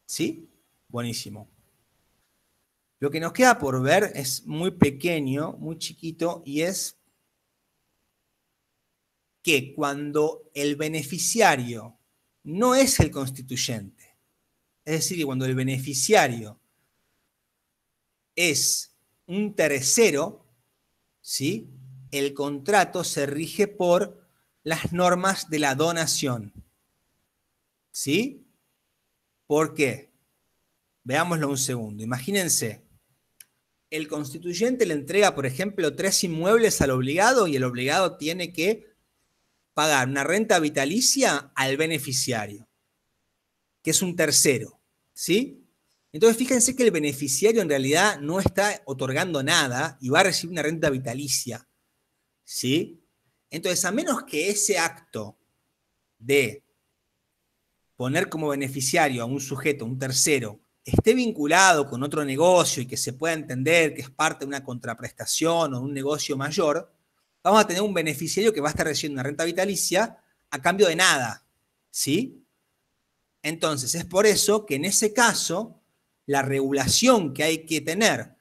¿Sí? Buenísimo. Lo que nos queda por ver es muy pequeño, muy chiquito, y es que cuando el beneficiario no es el constituyente, es decir, que cuando el beneficiario es un tercero, ¿sí? El contrato se rige por las normas de la donación. ¿Sí? ¿Por qué? Veámoslo un segundo. Imagínense, el constituyente le entrega, por ejemplo, 3 inmuebles al obligado y el obligado tiene que pagar una renta vitalicia al beneficiario, que es un tercero. ¿Sí? Entonces, fíjense que el beneficiario en realidad no está otorgando nada y va a recibir una renta vitalicia. ¿Sí? Entonces, a menos que ese acto de poner como beneficiario a un sujeto, un tercero, esté vinculado con otro negocio y que se pueda entender que es parte de una contraprestación o de un negocio mayor, vamos a tener un beneficiario que va a estar recibiendo una renta vitalicia a cambio de nada. ¿Sí? Entonces, es por eso que en ese caso, la regulación que hay que tener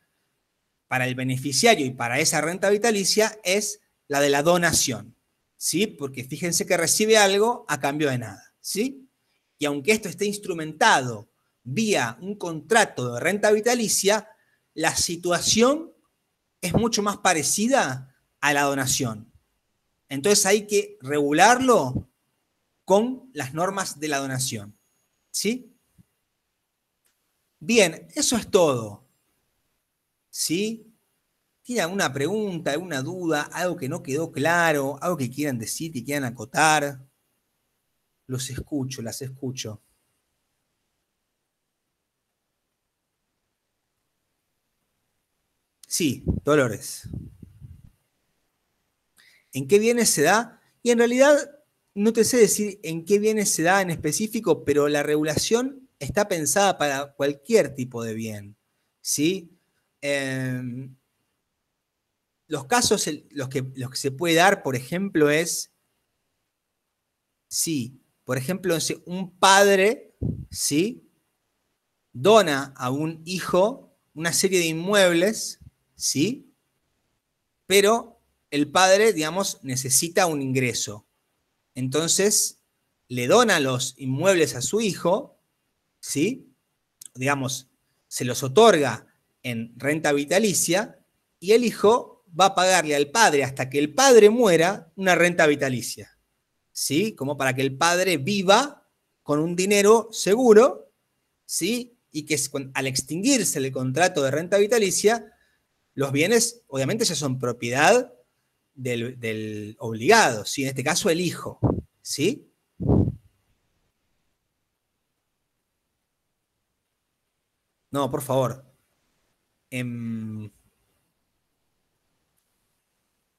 para el beneficiario y para esa renta vitalicia es la de la donación, ¿sí? Porque fíjense que recibe algo a cambio de nada, ¿sí? Y aunque esto esté instrumentado vía un contrato de renta vitalicia, la situación es mucho más parecida a la donación. Entonces hay que regularlo con las normas de la donación, ¿sí? Bien, eso es todo. ¿Sí? ¿Tienen alguna pregunta, alguna duda, algo que no quedó claro, algo que quieran decir, que quieran acotar? Los escucho, las escucho. Sí, Dolores. ¿En qué bienes se da? Y en realidad no te sé decir en qué bienes se da en específico, pero la regulación está pensada para cualquier tipo de bien, ¿sí? Los casos, los que se puede dar, por ejemplo, es si, por ejemplo, un padre, ¿sí? Dona a un hijo una serie de inmuebles, ¿sí? Pero el padre, digamos, necesita un ingreso. Entonces, le dona los inmuebles a su hijo, ¿sí? Digamos, se los otorga en renta vitalicia y el hijo va a pagarle al padre hasta que el padre muera una renta vitalicia, ¿sí? Como para que el padre viva con un dinero seguro, ¿sí? Y que al extinguirse el contrato de renta vitalicia, los bienes obviamente ya son propiedad del obligado, ¿sí? En este caso el hijo, ¿sí? No, por favor.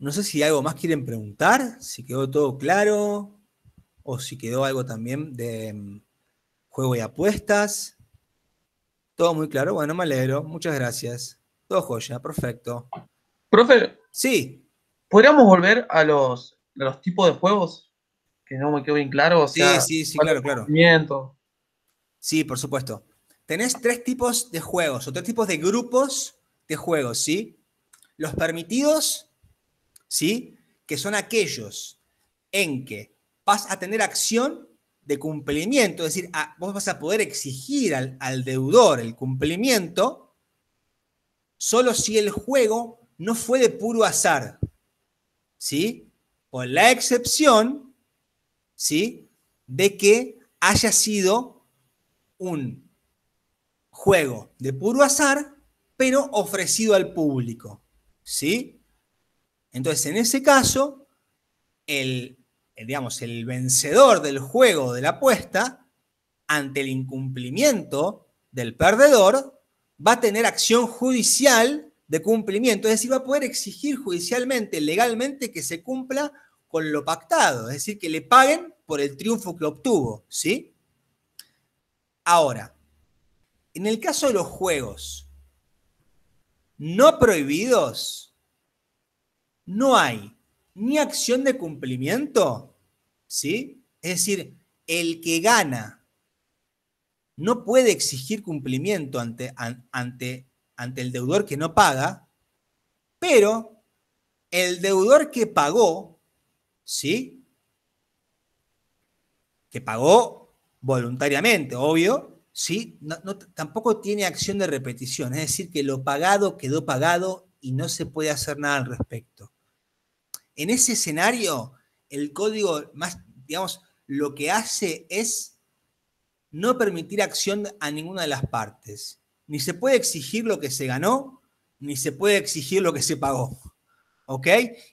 No sé si algo más quieren preguntar, si quedó todo claro, o si quedó algo también de juego y apuestas. Todo muy claro. Bueno, me alegro. Muchas gracias. Todo joya, perfecto. Profe, Sí, ¿podríamos volver a los tipos de juegos? Que no me quedó bien claro, o sí, sea, sí, sí, falta claro, de claro. conocimiento. Sí, por supuesto. Tenés tres tipos de juegos o tres tipos de grupos de juegos, ¿sí? Los permitidos, ¿sí? Que son aquellos en que vas a tener acción de cumplimiento, es decir, vos vas a poder exigir al deudor el cumplimiento solo si el juego no fue de puro azar, ¿sí? Con la excepción, ¿sí? De que haya sido un juego de puro azar, pero ofrecido al público, ¿sí? Entonces, en ese caso, digamos, el vencedor del juego de la apuesta, ante el incumplimiento del perdedor, va a tener acción judicial de cumplimiento, es decir, va a poder exigir judicialmente, legalmente, que se cumpla con lo pactado, es decir, que le paguen por el triunfo que obtuvo, ¿sí? Ahora, en el caso de los juegos no prohibidos, no hay ni acción de cumplimiento, ¿sí? Es decir, el que gana no puede exigir cumplimiento ante el deudor que no paga, pero el deudor que pagó, ¿sí? Que pagó voluntariamente, obvio, ¿sí? Tampoco tiene acción de repetición, es decir, que lo pagado quedó pagado y no se puede hacer nada al respecto. En ese escenario, el código más, digamos, lo que hace es no permitir acción a ninguna de las partes. Ni se puede exigir lo que se ganó, ni se puede exigir lo que se pagó. ¿Ok?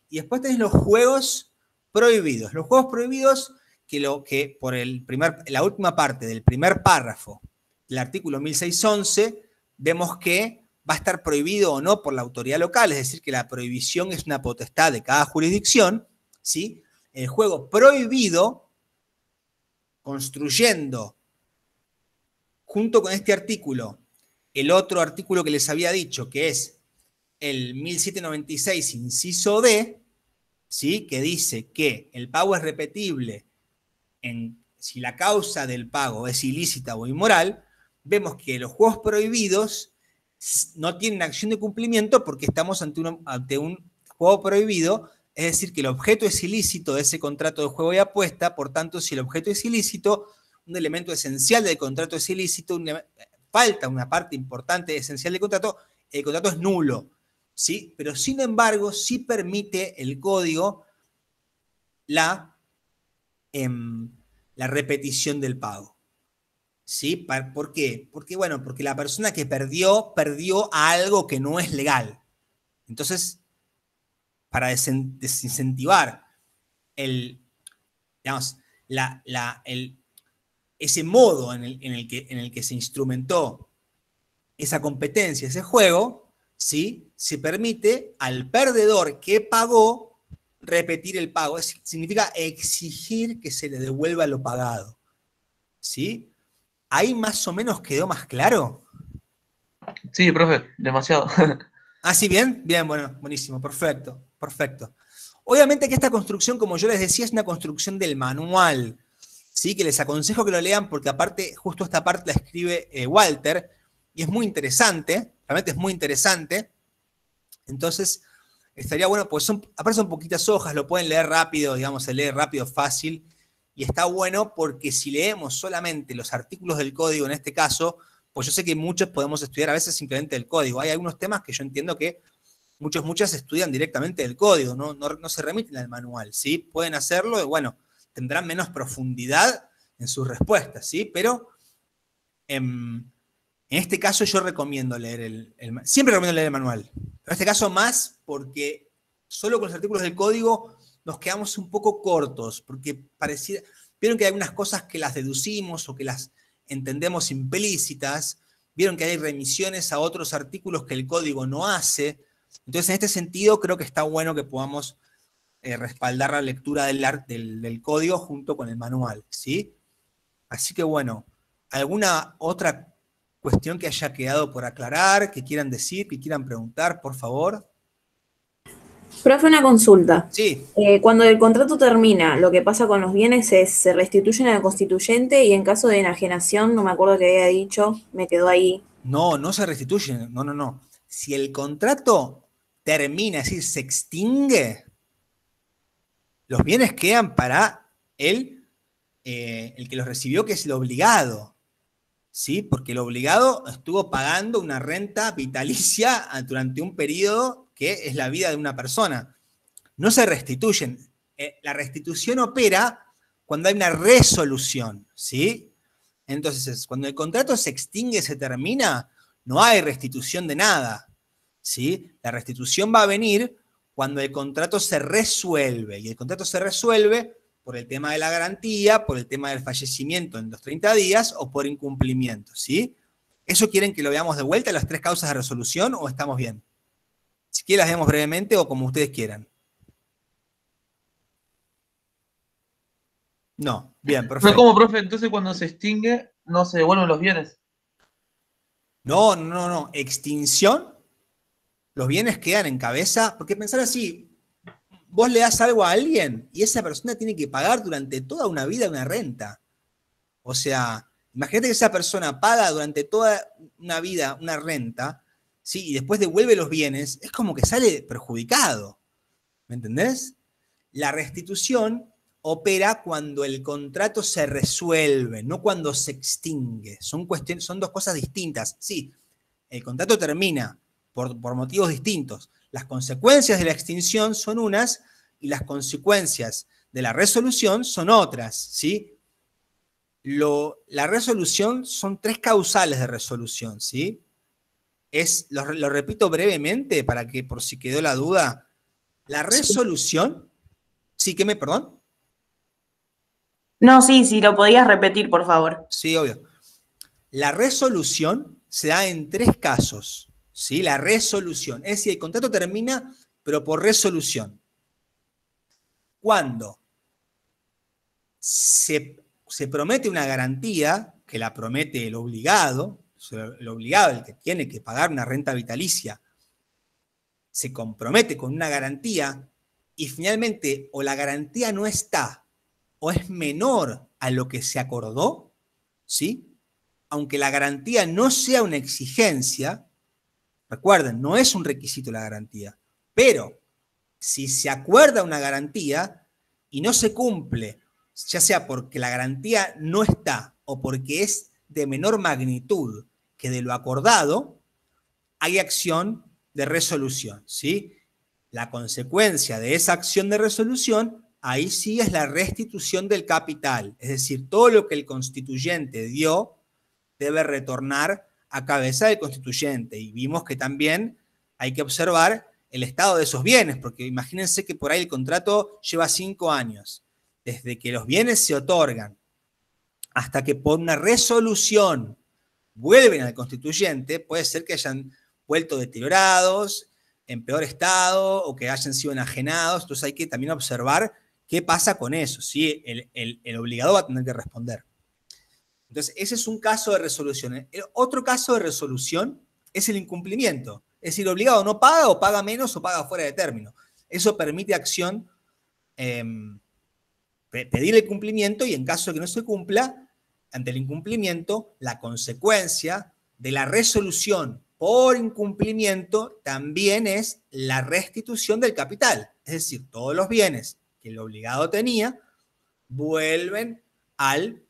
Y después tenés los juegos prohibidos. Los juegos prohibidos que por la última parte del primer párrafo del artículo 1611 vemos que va a estar prohibido o no por la autoridad local, es decir, que la prohibición es una potestad de cada jurisdicción, ¿sí? El juego prohibido, construyendo junto con este artículo el otro artículo que les había dicho, que es el 1796, inciso D, ¿sí? Que dice que el pago es repetible si la causa del pago es ilícita o inmoral. Vemos que los juegos prohibidos no tienen acción de cumplimiento porque estamos ante un juego prohibido, es decir, que el objeto es ilícito de ese contrato de juego y apuesta. Por tanto, si el objeto es ilícito, un elemento esencial del contrato es ilícito, falta una parte importante esencial del contrato, el contrato es nulo, ¿sí? Pero sin embargo, sí permite el código la repetición del pago. ¿Sí? ¿Por qué? Porque la persona que perdió a algo que no es legal. Entonces, para desincentivar ese modo en el que se instrumentó esa competencia, ese juego, ¿sí? Se permite al perdedor que pagó repetir el pago. Significa exigir que se le devuelva lo pagado. ¿Sí? ¿Ahí más o menos quedó más claro? Sí, profe, demasiado. ¿Ah, sí, bien? Bien, bueno, buenísimo, perfecto, perfecto. Obviamente que esta construcción, como yo les decía, es una construcción del manual, ¿sí? Que les aconsejo que lo lean porque aparte, justo esta parte la escribe Walter y es muy interesante, realmente es muy interesante. Entonces, estaría bueno, pues aparte son poquitas hojas, lo pueden leer rápido, digamos, se lee rápido, fácil. Y está bueno porque si leemos solamente los artículos del código, en este caso, pues yo sé que muchos podemos estudiar a veces simplemente el código. Hay algunos temas que yo entiendo que muchas estudian directamente el código, no se remiten al manual, ¿sí? Pueden hacerlo y bueno, tendrán menos profundidad en sus respuestas, ¿sí? Pero en este caso yo recomiendo leer siempre recomiendo leer el manual. Pero en este caso más porque solo con los artículos del código nos quedamos un poco cortos, porque vieron que hay algunas cosas que las deducimos o que las entendemos implícitas, vieron que hay remisiones a otros artículos que el código no hace. Entonces, en este sentido, creo que está bueno que podamos respaldar la lectura del código junto con el manual, ¿sí? Así que bueno, ¿alguna otra cuestión que haya quedado por aclarar, que quieran decir, que quieran preguntar, por favor? Profe, una consulta. Sí, Cuando el contrato termina, lo que pasa con los bienes es se restituyen al constituyente y en caso de enajenación, no me acuerdo qué había dicho, me quedó ahí. no se restituyen, no. Si el contrato termina, es decir, se extingue, los bienes quedan para el que los recibió, que es el obligado, ¿sí? Porque el obligado estuvo pagando una renta vitalicia durante un periodo que es la vida de una persona. No se restituyen. La restitución opera cuando hay una resolución, ¿sí? Entonces, cuando el contrato se extingue, se termina, no hay restitución de nada, ¿sí? La restitución va a venir cuando el contrato se resuelve, y el contrato se resuelve por el tema de la garantía, por el tema del fallecimiento en los 30 días o por incumplimiento, ¿sí? ¿Eso quieren que lo veamos de vuelta, las 3 causas de resolución, o estamos bien? Si quieren las vemos brevemente o como ustedes quieran. No, bien, No, perfecto. ¿cómo, profe? Entonces cuando se extingue, no se devuelven los bienes. No. Extinción, los bienes quedan en cabeza, porque pensar así, vos le das algo a alguien y esa persona tiene que pagar durante toda una vida una renta. O sea, imagínate que esa persona paga durante toda una vida una renta, ¿sí? Y después devuelve los bienes, es como que sale perjudicado. ¿Me entendés? La restitución opera cuando el contrato se resuelve, no cuando se extingue. Son 2 cosas distintas. Sí, el contrato termina por motivos distintos. Las consecuencias de la extinción son unas y las consecuencias de la resolución son otras, ¿sí? La resolución son 3 causales de resolución, ¿sí? Lo repito brevemente para que, por si quedó la duda, la resolución, sí, ¿qué perdón? No, sí, si lo podías repetir, por favor. Sí, obvio. La resolución se da en 3 casos, ¿sí? La resolución, es decir, el contrato termina, pero por resolución. Cuando se promete una garantía, que la promete el obligado, el que tiene que pagar una renta vitalicia, se compromete con una garantía y finalmente o la garantía no está o es menor a lo que se acordó, ¿sí? Aunque la garantía no sea una exigencia, recuerden, no es un requisito la garantía, pero si se acuerda una garantía y no se cumple, ya sea porque la garantía no está o porque es de menor magnitud que de lo acordado, hay acción de resolución, ¿sí? La consecuencia de esa acción de resolución, ahí sí es la restitución del capital, es decir, todo lo que el constituyente dio debe retornar a cabeza del constituyente. Y vimos que también hay que observar el estado de esos bienes, porque imagínense que por ahí el contrato lleva 5 años, desde que los bienes se otorgan hasta que por una resolución vuelven al constituyente, puede ser que hayan vuelto deteriorados, en peor estado, o que hayan sido enajenados. Entonces hay que también observar qué pasa con eso, ¿sí? El obligado va a tener que responder. Entonces, ese es un caso de resolución. El otro caso de resolución es el incumplimiento. Es decir, el obligado no paga o paga menos o paga fuera de término. Eso permite acción, pedir el cumplimiento y en caso de que no se cumpla, ante el incumplimiento, la consecuencia de la resolución por incumplimiento también es la restitución del capital. Es decir, todos los bienes que el obligado tenía vuelven al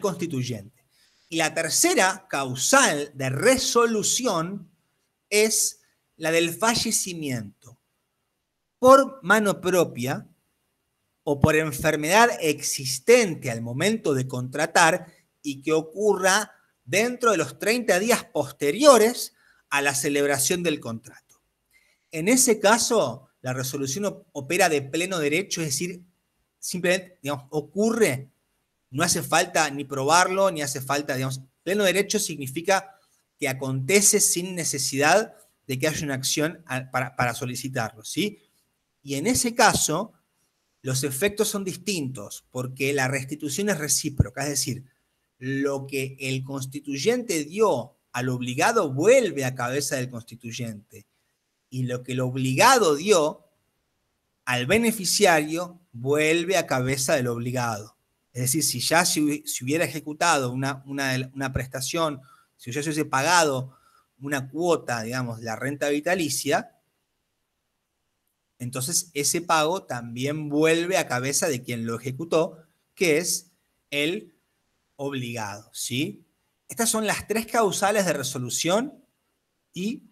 constituyente. Y la tercera causal de resolución es la del fallecimiento por mano propia o por enfermedad existente al momento de contratar y que ocurra dentro de los 30 días posteriores a la celebración del contrato. En ese caso, la resolución opera de pleno derecho, es decir, simplemente, digamos, ocurre. No hace falta ni probarlo, ni hace falta, digamos, pleno derecho significa que acontece sin necesidad de que haya una acción para solicitarlo, ¿sí? Y en ese caso, los efectos son distintos, porque la restitución es recíproca, es decir, lo que el constituyente dio al obligado vuelve a cabeza del constituyente. Y lo que el obligado dio al beneficiario vuelve a cabeza del obligado. Es decir, si ya se hubiera ejecutado una prestación, si ya se hubiese pagado una cuota, digamos, la renta vitalicia, entonces ese pago también vuelve a cabeza de quien lo ejecutó, que es el obligado, ¿sí? Estas son las 3 causales de resolución y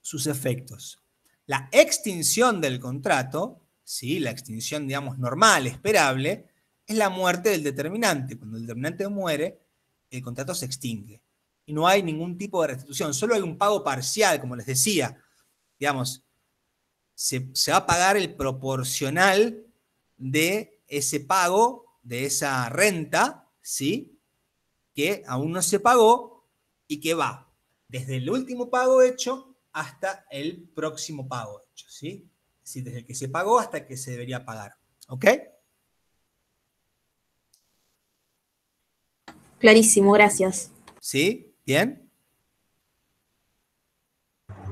sus efectos. La extinción del contrato, ¿sí? La extinción, digamos, normal, esperable, es la muerte del determinante. Cuando el determinante muere, el contrato se extingue. Y no hay ningún tipo de restitución, solo hay un pago parcial, como les decía. Digamos, se va a pagar el proporcional de ese pago, de esa renta, ¿sí? Que aún no se pagó y que va desde el último pago hecho hasta el próximo pago hecho, ¿sí? Es decir, desde el que se pagó hasta el que se debería pagar. ¿Ok? Clarísimo, gracias. ¿Sí? ¿Bien?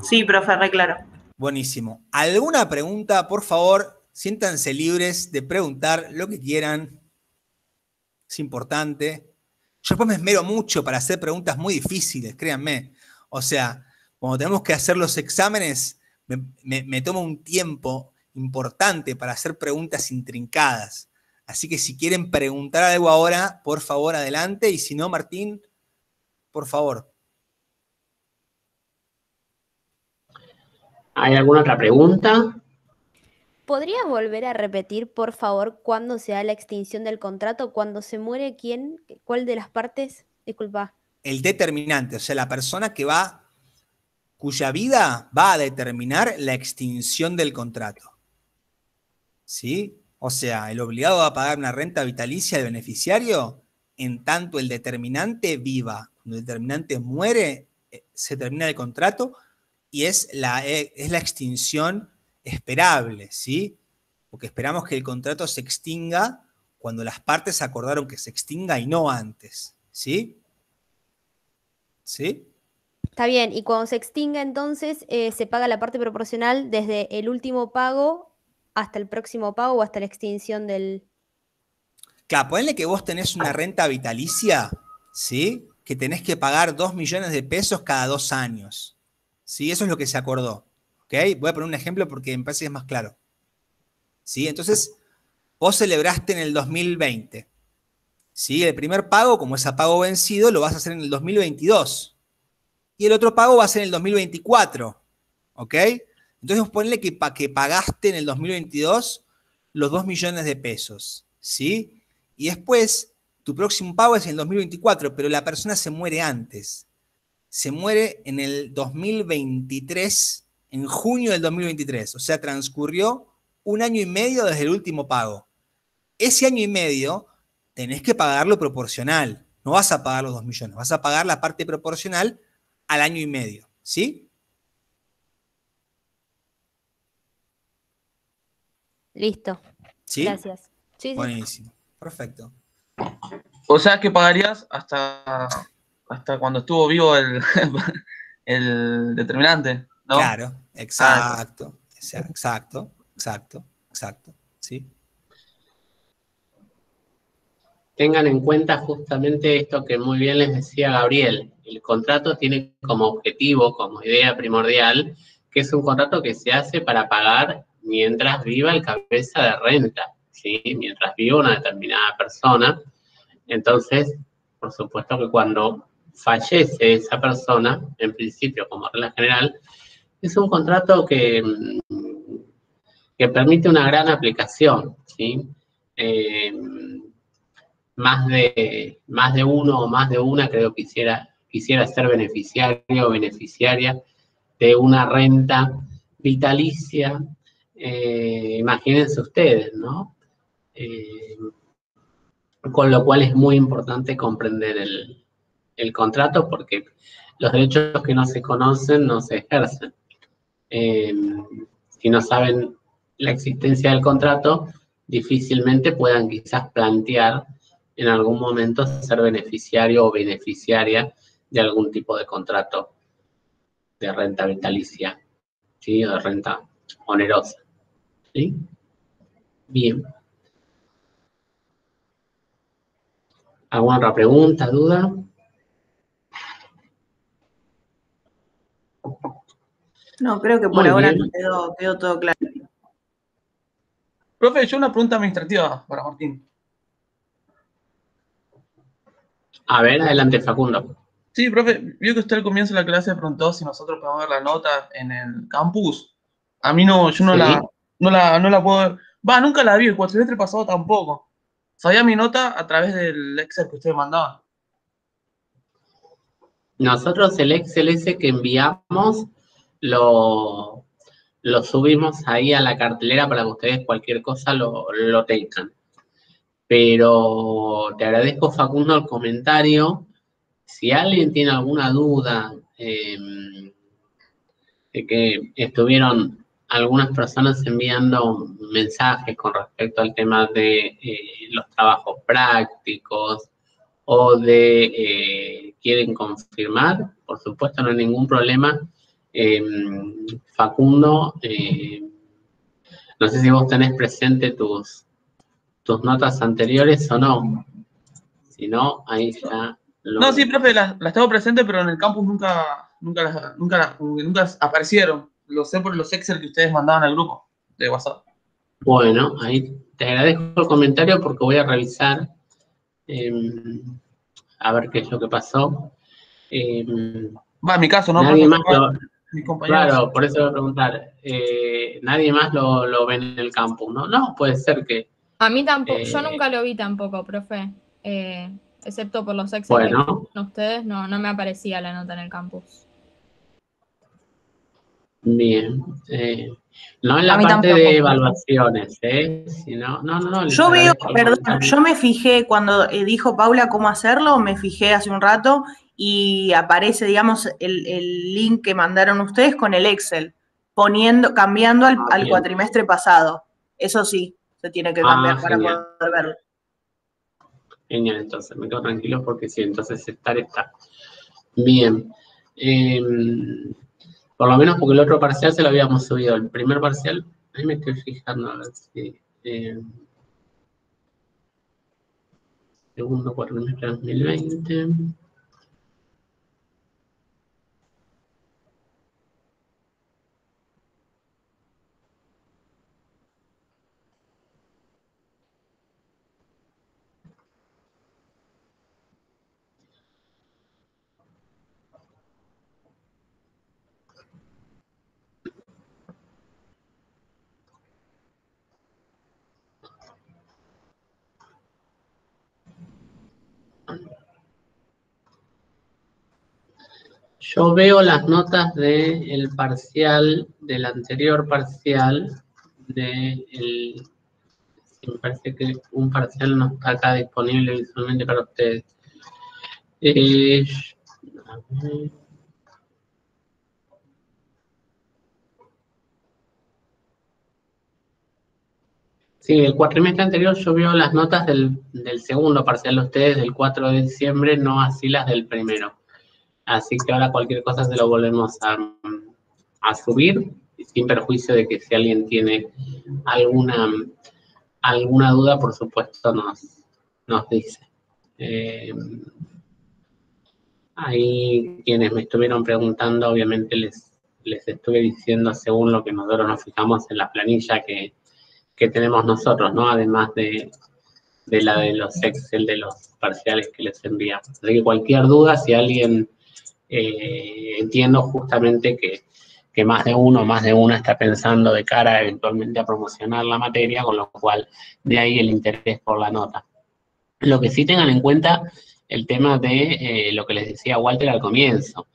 Sí, profe, re claro. Buenísimo. ¿Alguna pregunta? Por favor, siéntanse libres de preguntar lo que quieran. Es importante. Yo después me esmero mucho para hacer preguntas muy difíciles, créanme. O sea, cuando tenemos que hacer los exámenes, me tomo un tiempo importante para hacer preguntas intrincadas. Así que si quieren preguntar algo ahora, por favor, adelante. Y si no, Martín, por favor. ¿Hay alguna otra pregunta? ¿Podrías volver a repetir, por favor, cuándo se da la extinción del contrato? ¿Cuándo se muere quién? ¿Cuál de las partes? Disculpa. El determinante, o sea, la persona cuya vida va a determinar la extinción del contrato. ¿Sí? O sea, el obligado va a pagar una renta vitalicia al beneficiario en tanto el determinante viva. Cuando el determinante muere, se termina el contrato y es la extinción esperable, ¿sí? Porque esperamos que el contrato se extinga cuando las partes acordaron que se extinga y no antes, ¿sí? ¿Sí? Está bien, y cuando se extinga entonces se paga la parte proporcional desde el último pago hasta el próximo pago o hasta la extinción del... Claro, ponle que vos tenés una renta vitalicia, ¿sí? Que tenés que pagar 2 millones de pesos cada 2 años. ¿Sí? Eso es lo que se acordó. ¿Ok? Voy a poner un ejemplo porque me parece que es más claro. ¿Sí? Entonces, vos celebraste en el 2020. ¿Sí? El primer pago, como es a pago vencido, lo vas a hacer en el 2022. Y el otro pago va a ser en el 2024. ¿Ok? Entonces, vos ponle que pagaste en el 2022 los 2 millones de pesos. ¿Sí? Y después, tu próximo pago es en el 2024, pero la persona se muere antes. Se muere en el 2023, en junio del 2023. O sea, transcurrió 1 año y medio desde el último pago. Ese año y medio tenés que pagarlo proporcional. No vas a pagar los 2 millones, vas a pagar la parte proporcional al año y medio. ¿Sí? Listo. ¿Sí? Gracias. Sí, sí. Buenísimo. Perfecto. O sea que pagarías hasta cuando estuvo vivo el determinante, ¿no? Claro, exacto, exacto, ¿sí? Tengan en cuenta justamente esto que muy bien les decía Gabriel. El contrato tiene como objetivo, como idea primordial, que es un contrato que se hace para pagar mientras viva el cabeza de renta, ¿sí? Mientras viva una determinada persona. Entonces, por supuesto que cuando fallece esa persona, en principio, como regla general, es un contrato que permite una gran aplicación, ¿sí? Más de uno o más de una creo que quisiera ser beneficiario o beneficiaria de una renta vitalicia. Imagínense ustedes, ¿no? Con lo cual es muy importante comprender el contrato porque los derechos que no se conocen no se ejercen. Si no saben la existencia del contrato, difícilmente puedan quizás plantear en algún momento ser beneficiario o beneficiaria de algún tipo de contrato de renta vitalicia. ¿sí? O de renta onerosa, ¿sí? Bien. ¿Alguna otra pregunta, duda? No, creo que por Muy ahora bien. quedó todo claro. Profe, yo una pregunta administrativa para Martín. A ver, adelante, Facundo. Sí, profe, vio que usted al comienzo de la clase preguntó si nosotros podemos ver la nota en el campus. A mí no, yo no Sí. no la puedo ver. Va, nunca la vi, el cuatrimestre pasado tampoco. Sabía mi nota a través del Excel que ustedes mandaban. Nosotros el Excel ese que enviamos lo subimos ahí a la cartelera para que ustedes cualquier cosa lo tengan. Pero te agradezco, Facundo, el comentario. Si alguien tiene alguna duda de que estuvieron algunas personas enviando mensajes con respecto al tema de los trabajos prácticos o de quieren confirmar, por supuesto no hay ningún problema. Facundo, no sé si vos tenés presente tus notas anteriores o no. Si no, ahí ya lo... No, sí, profe, las tengo presentes, pero en el campus nunca aparecieron. Lo sé por los Excel que ustedes mandaban al grupo de WhatsApp. Bueno, ahí te agradezco el comentario porque voy a revisar a ver qué es lo que pasó. Va, en mi caso, ¿no, Nadie profe? más Mis compañeros. claro, por eso voy a preguntar. Nadie más lo ve en el campus, ¿no? No, puede ser que... A mí tampoco, yo nunca lo vi tampoco, profe. Excepto por los Excel que Bueno, mandan ustedes, no me aparecía la nota en el campus. bien. No en A la mí parte tampoco. de evaluaciones, sino, no, les Yo veo, agradezco el perdón, comentario. yo me fijé cuando dijo Paula cómo hacerlo, me fijé hace un rato y aparece, digamos, el link que mandaron ustedes con el Excel, cambiando al Bien. cuatrimestre pasado. Eso sí, se tiene que cambiar para Genial. poder verlo. Genial, entonces, me quedo tranquilo porque sí, entonces está. Bien. Por lo menos porque el otro parcial se lo habíamos subido. El primer parcial, ahí me estoy fijando a ver si... segundo cuatrimestre 2020. Yo veo las notas del parcial, del anterior parcial, me parece que un parcial no está acá disponible visualmente para ustedes. A ver. Sí, el cuatrimestre anterior yo veo las notas del segundo parcial de ustedes, del 4 de diciembre, no así las del primero. Así que ahora cualquier cosa se lo volvemos a subir, sin perjuicio de que si alguien tiene alguna duda, por supuesto, nos dice. Ahí quienes me estuvieron preguntando, obviamente les estuve diciendo según lo que nosotros nos fijamos en la planilla que tenemos nosotros, ¿no? Además de la de los Excel, de los parciales que les enviamos. Así que cualquier duda, si alguien... entiendo justamente que más de uno o más de una está pensando de cara eventualmente a promocionar la materia, con lo cual de ahí el interés por la nota. Lo que sí tengan en cuenta el tema de lo que les decía Walter al comienzo.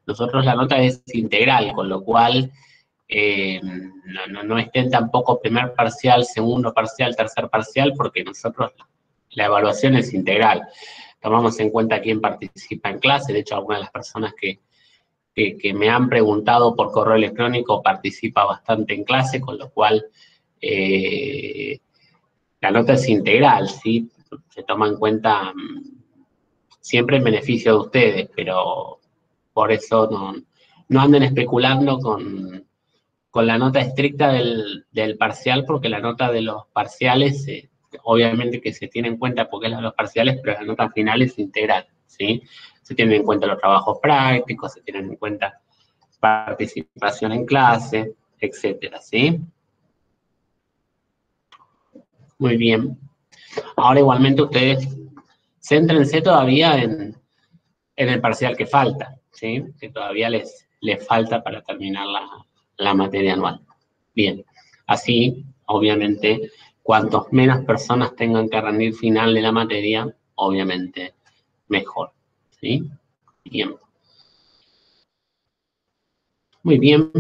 Nosotros la nota es integral, con lo cual no estén tampoco primer parcial, segundo parcial, tercer parcial, porque nosotros la evaluación es integral. Tomamos en cuenta quién participa en clase. De hecho, algunas de las personas que me han preguntado por correo electrónico participa bastante en clase, con lo cual la nota es integral, ¿sí? Se toma en cuenta siempre en beneficio de ustedes, pero por eso no anden especulando con la nota estricta del parcial, porque la nota de los parciales, obviamente que se tiene en cuenta porque es la de los parciales, pero la nota final es integral, ¿sí? Se tienen en cuenta los trabajos prácticos, se tienen en cuenta participación en clase, etcétera, ¿sí? Muy bien. Ahora igualmente ustedes céntrense todavía en el parcial que falta, ¿sí? Que todavía les falta para terminar la materia anual. Bien, así, obviamente, cuantos menos personas tengan que rendir final de la materia, obviamente, mejor, ¿sí? Bien. Muy bien.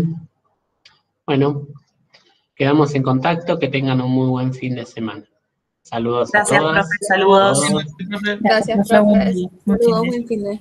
Bueno, quedamos en contacto, que tengan un muy buen fin de semana. Saludos Gracias, a todas. profe, saludos. Gracias, profe. Saludos, buen fin de.